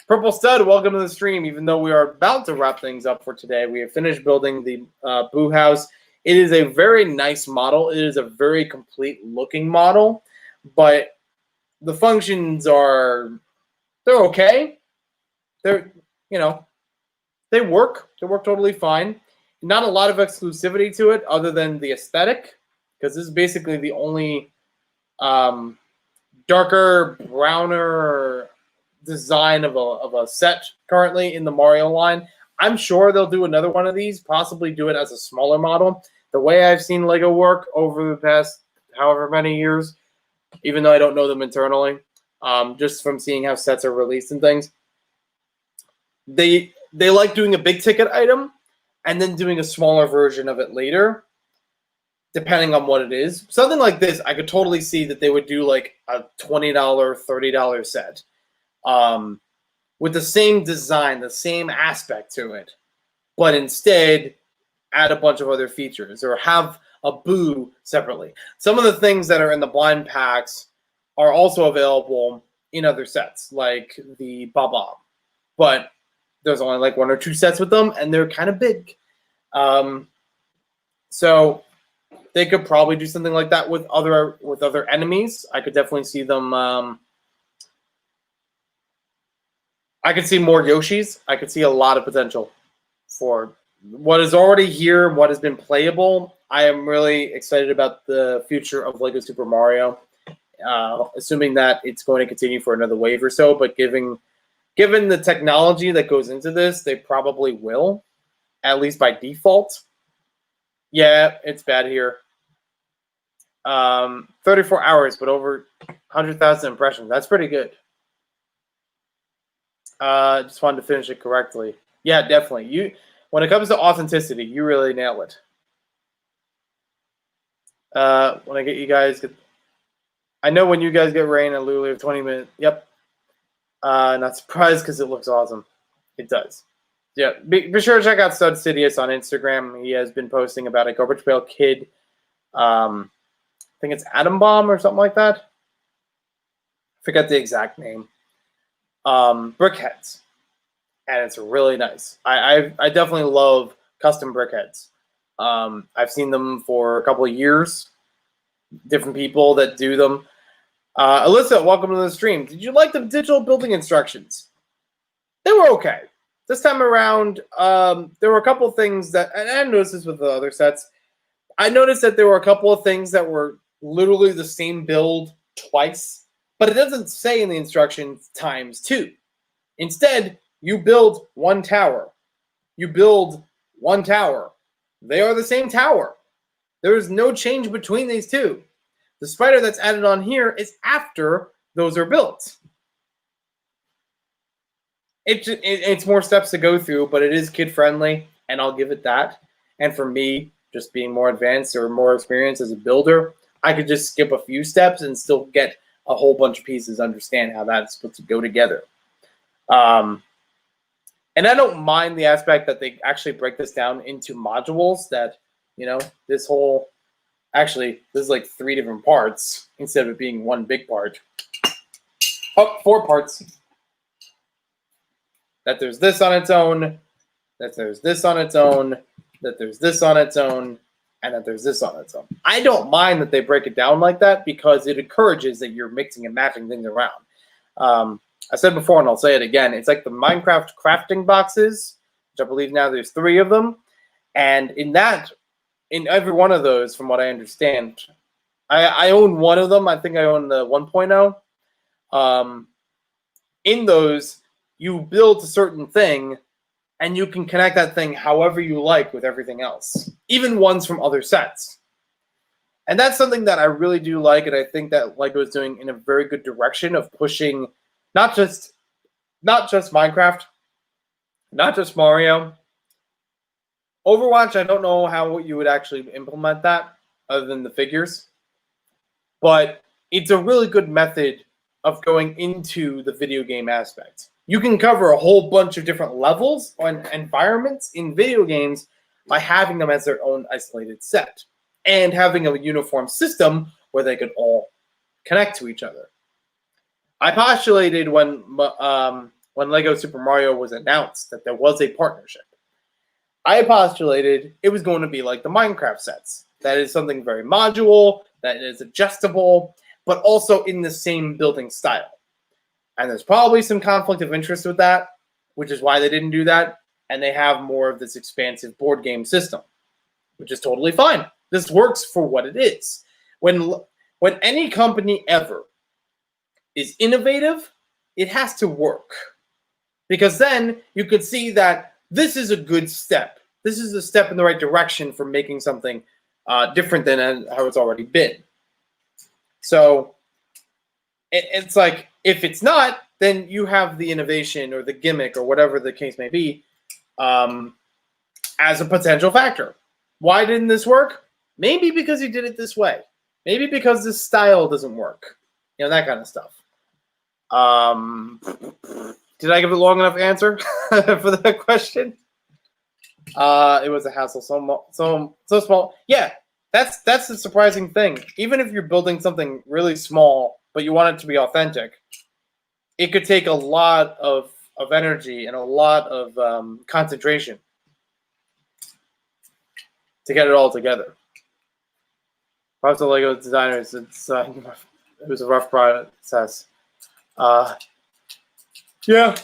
Purple Stud, welcome to the stream. Even though we are about to wrap things up for today, we have finished building the Boo House. It is a very nice model. It is a very complete looking model, but the functions they're okay. They work. They work totally fine. Not a lot of exclusivity to it other than the aesthetic, because this is basically the only darker, browner design of a set currently in the Mario line. I'm sure they'll do another one of these, possibly do it as a smaller model. The way I've seen Lego work over the past however many years, even though I don't know them internally, just from seeing how sets are released and things, they like doing a big ticket item and then doing a smaller version of it later, depending on what it is. Something like this, I could totally see that they would do like a $20, $30 set. With the same design, the same aspect to it, but instead add a bunch of other features or have a Boo separately. Some of the things that are in the blind packs are also available in other sets, like the Bob-omb, but there's only like 1 or 2 sets with them, and they're kind of big. So they could probably do something like that with other enemies. I could definitely see them. I could see more Yoshis. I could see a lot of potential for what is already here, what has been playable. I am really excited about the future of Lego Super Mario, assuming that it's going to continue for another wave or so. But given the technology that goes into this, they probably will, at least by default. Yeah, it's bad here. 34 hours, but over 100,000 impressions. That's pretty good. Just wanted to finish it correctly. Yeah, definitely. When it comes to authenticity, you really nail it. When I get you guys, I know when you guys get rain and literally have 20 minutes. Yep. Not surprised because it looks awesome. It does. Yeah, be sure to check out Stud Sidious on Instagram. He has been posting about a Garbage Pail Kid. I think it's Atom Bomb or something like that. I forget the exact name. Brickheads, and it's really nice. I definitely love custom brickheads. I've seen them for a couple of years. Different people that do them. Alyssa, welcome to the stream. Did you like the digital building instructions? They were okay. This time around, there were a couple of things that, and I noticed this with the other sets. I noticed that there were a couple of things that were literally the same build twice, but it doesn't say in the instructions ×2. Instead, you build one tower. You build one tower. They are the same tower. There is no change between these two. The spider that's added on here is after those are built. It's more steps to go through, but it is kid friendly, and I'll give it that. And for me, just being more advanced or more experienced as a builder, I could just skip a few steps and still get a whole bunch of pieces, understand how that's supposed to go together. And I don't mind the aspect that they actually break this down into modules that, this whole, actually, this is like 3 different parts instead of it being one big part. Oh, 4 parts. That there's this on its own, that there's this on its own, that there's this on its own, and that there's this on its own. I don't mind that they break it down like that because it encourages that you're mixing and matching things around. I said before, and I'll say it again, it's like the Minecraft crafting boxes, which I believe now there's 3 of them. And in every one of those, from what I understand, I own one of them. I think I own the 1.0. In those, you build a certain thing, and you can connect that thing however you like with everything else, even ones from other sets. And that's something that I really do like, and I think that LEGO is doing in a very good direction of pushing not just Minecraft, not just Mario. Overwatch, I don't know how you would actually implement that other than the figures. But it's a really good method of going into the video game aspect. You can cover a whole bunch of different levels and environments in video games by having them as their own isolated set and having a uniform system where they could all connect to each other. I postulated when LEGO Super Mario was announced that there was a partnership. I postulated it was going to be like the Minecraft sets. That is something very modular, that is adjustable, but also in the same building style. And there's probably some conflict of interest with that, which is why they didn't do that. And they have more of this expansive board game system, which is totally fine. This works for what it is. When any company ever is innovative, it has to work. Because then you could see that this is a good step. This is a step in the right direction for making something different than how it's already been. So it's like, if it's not, then you have the innovation or the gimmick or whatever the case may be as a potential factor. Why didn't this work? Maybe because you did it this way. Maybe because this style doesn't work. That kind of stuff. Did I give a long enough answer for that question? It was a hassle. So small. Yeah, that's the surprising thing. Even if you're building something really small, but you want it to be authentic, it could take a lot of energy and a lot of concentration to get it all together. Props to LEGO designers. It was a rough process. Yeah,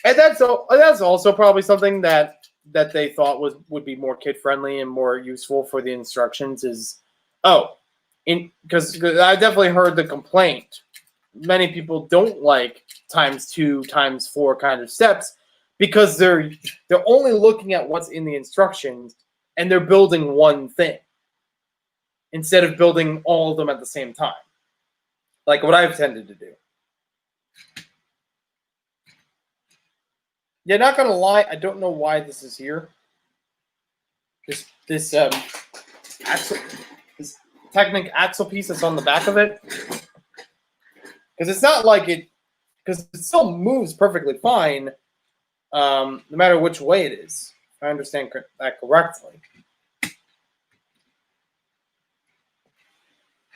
and that's also probably something that they thought would be more kid friendly and more useful for the instructions. Because I definitely heard the complaint. Many people don't like ×2, ×4 kind of steps because they're only looking at what's in the instructions and they're building one thing instead of building all of them at the same time, like what I've tended to do. Yeah, not gonna lie, I don't know why this is here. This Technic axle piece that's on the back of it, because it's not like because it still moves perfectly fine, no matter which way it is. If I understand that correctly.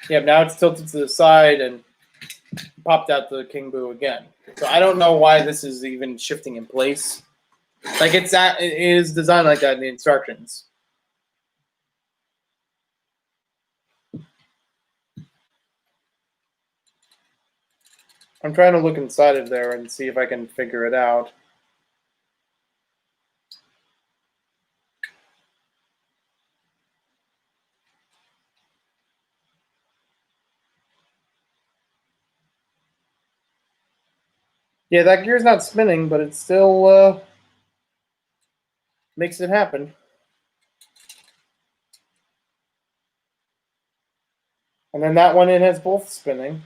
Yeah, now it's tilted to the side and popped out the King Boo again. So I don't know why this is even shifting in place. Like it is designed like that in the instructions. I'm trying to look inside of there and see if I can figure it out. Yeah, that gear's not spinning, but it still makes it happen. And then that one, it has both spinning.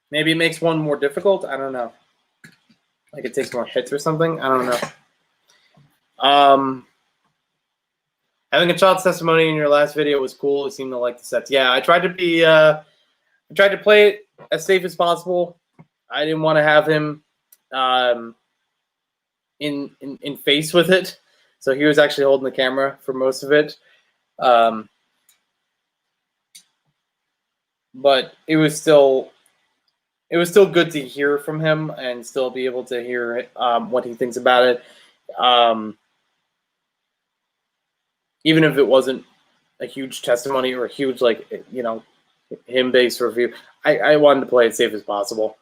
Maybe it makes one more difficult. I don't know. Like it takes more hits or something. I don't know. Having a child's testimony in your last video was cool. It seemed to like the sets. Yeah, I tried to be. I tried to play it as safe as possible. I didn't want to have him in face with it, so he was actually holding the camera for most of it. But it was still good to hear from him and still be able to hear what he thinks about it. Even if it wasn't a huge testimony or a huge, like, you know, him-based review, I wanted to play it safe as possible.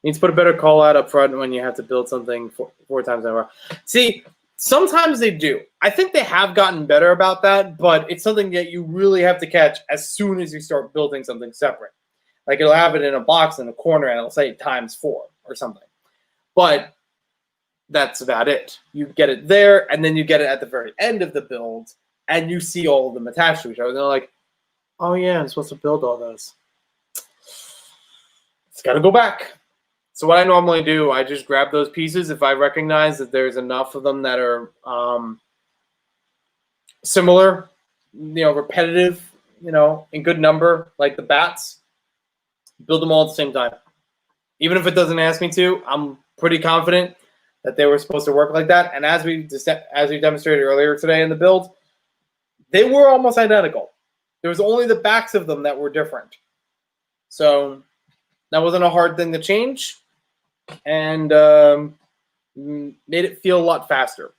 Needs to put a better call out up front when you have to build something four times in a row. See, sometimes they do. I think they have gotten better about that, but it's something that you really have to catch as soon as you start building something separate. Like it'll have it in a box in a corner and it'll say ×4 or something. But that's about it. You get it there, and then you get it at the very end of the build, and you see all of them attached to each other. And they're like, oh yeah, I'm supposed to build all those. It's got to go back. So what I normally do, I just grab those pieces if I recognize that there's enough of them that are similar, you know, repetitive, you know, in good number, like the bats. Build them all at the same time. Even if it doesn't ask me to, I'm pretty confident that they were supposed to work like that. And as we demonstrated earlier today in the build, they were almost identical. There was only the backs of them that were different. So that wasn't a hard thing to change, and made it feel a lot faster.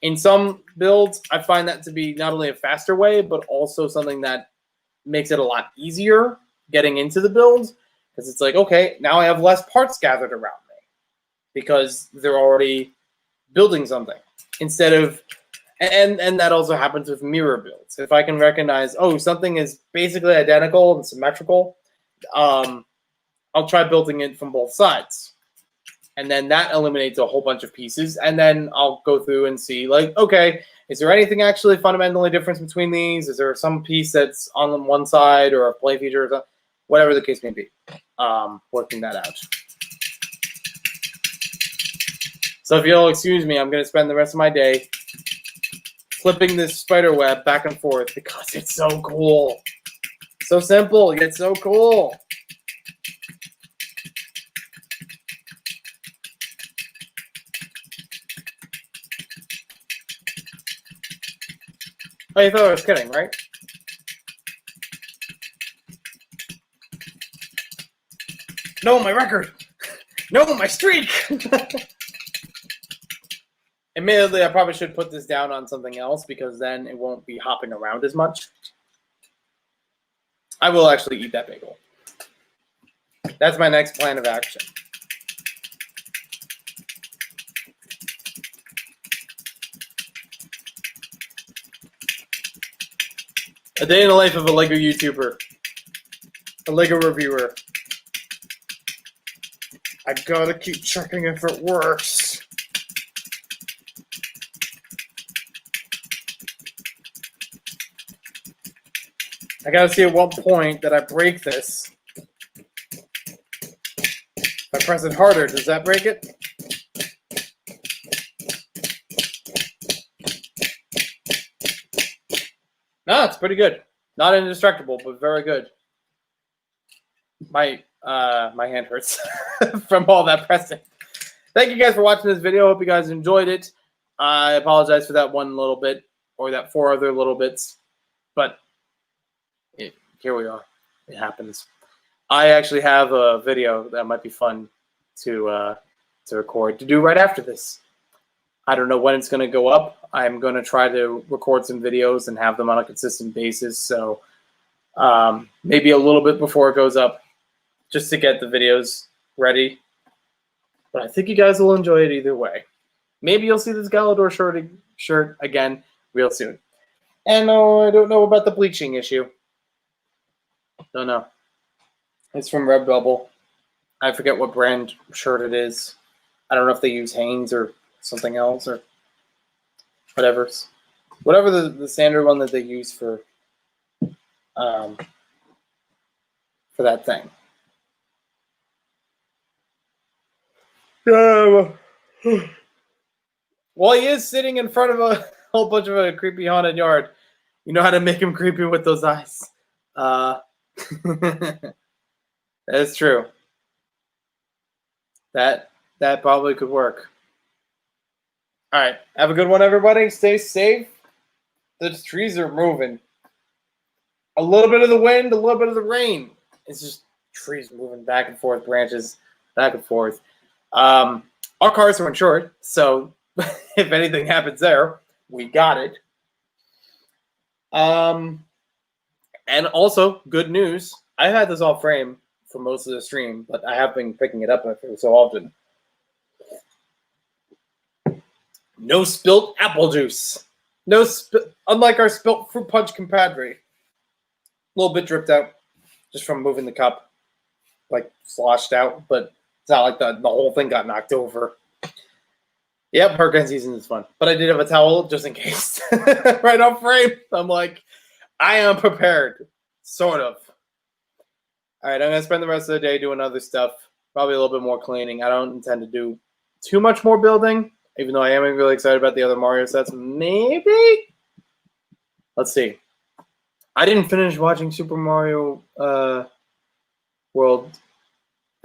In some builds, I find that to be not only a faster way, but also something that makes it a lot easier getting into the build, because it's like, okay, now I have less parts gathered around me because they're already building something instead of, and that also happens with mirror builds. If I can recognize, oh, something is basically identical and symmetrical, I'll try building it from both sides. And then that eliminates a whole bunch of pieces. And then I'll go through and see, like, okay, is there anything actually fundamentally different between these? Is there some piece that's on one side or a play feature or something? Whatever the case may be, working that out. So if you'll excuse me, I'm going to spend the rest of my day flipping this spider web back and forth because it's so cool. So simple, yet so cool. Oh, you thought I was kidding, right? No, my record. No, my streak. Admittedly, I probably should put this down on something else because then it won't be hopping around as much. I will actually eat that bagel. That's my next plan of action. A day in the life of a LEGO YouTuber. A LEGO reviewer. I gotta keep checking if it works. I gotta see at what point that I break this. If I press it harder, does that break it? No, it's pretty good. Not indestructible, but very good. My hand hurts from all that pressing. Thank you guys for watching this video. Hope you guys enjoyed it. I apologize for that one little bit, or that 4 other little bits, but here we are. It happens. I actually have a video that might be fun to record, to do right after this. I don't know when it's going to go up. I'm going to try to record some videos and have them on a consistent basis. So maybe a little bit before it goes up, just to get the videos ready. But I think you guys will enjoy it either way. Maybe you'll see this Galador shirt again real soon. And no, I don't know about the bleaching issue. Don't know. It's from Redbubble. I forget what brand shirt it is. I don't know if they use Hanes or something else or whatever the standard one that they use for that thing. While he is sitting in front of a whole bunch of a creepy haunted yard, you know how to make him creepy with those eyes. That is true. That probably could work. All right, have a good one, everybody. Stay safe. The trees are moving. A little bit of the wind, a little bit of the rain. It's just trees moving back and forth, branches back and forth. Our cars are insured, so if anything happens there, we got it. And also, good news. I've had this off frame for most of the stream, but I have been picking it up every so often. No spilt apple juice. Unlike our spilt fruit punch compadre. A little bit dripped out just from moving the cup, like sloshed out, but it's not like the whole thing got knocked over. Yep, hurricane season is fun. But I did have a towel just in case. Right off frame. I'm like, I am prepared. Sort of. All right, I'm going to spend the rest of the day doing other stuff. Probably a little bit more cleaning. I don't intend to do too much more building, even though I am really excited about the other Mario sets. Maybe? Let's see. I didn't finish watching Super Mario World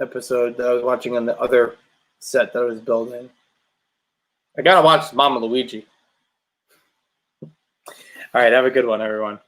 episode that I was watching on the other set that I was building. I got to watch Mama Luigi. All right, have a good one, everyone.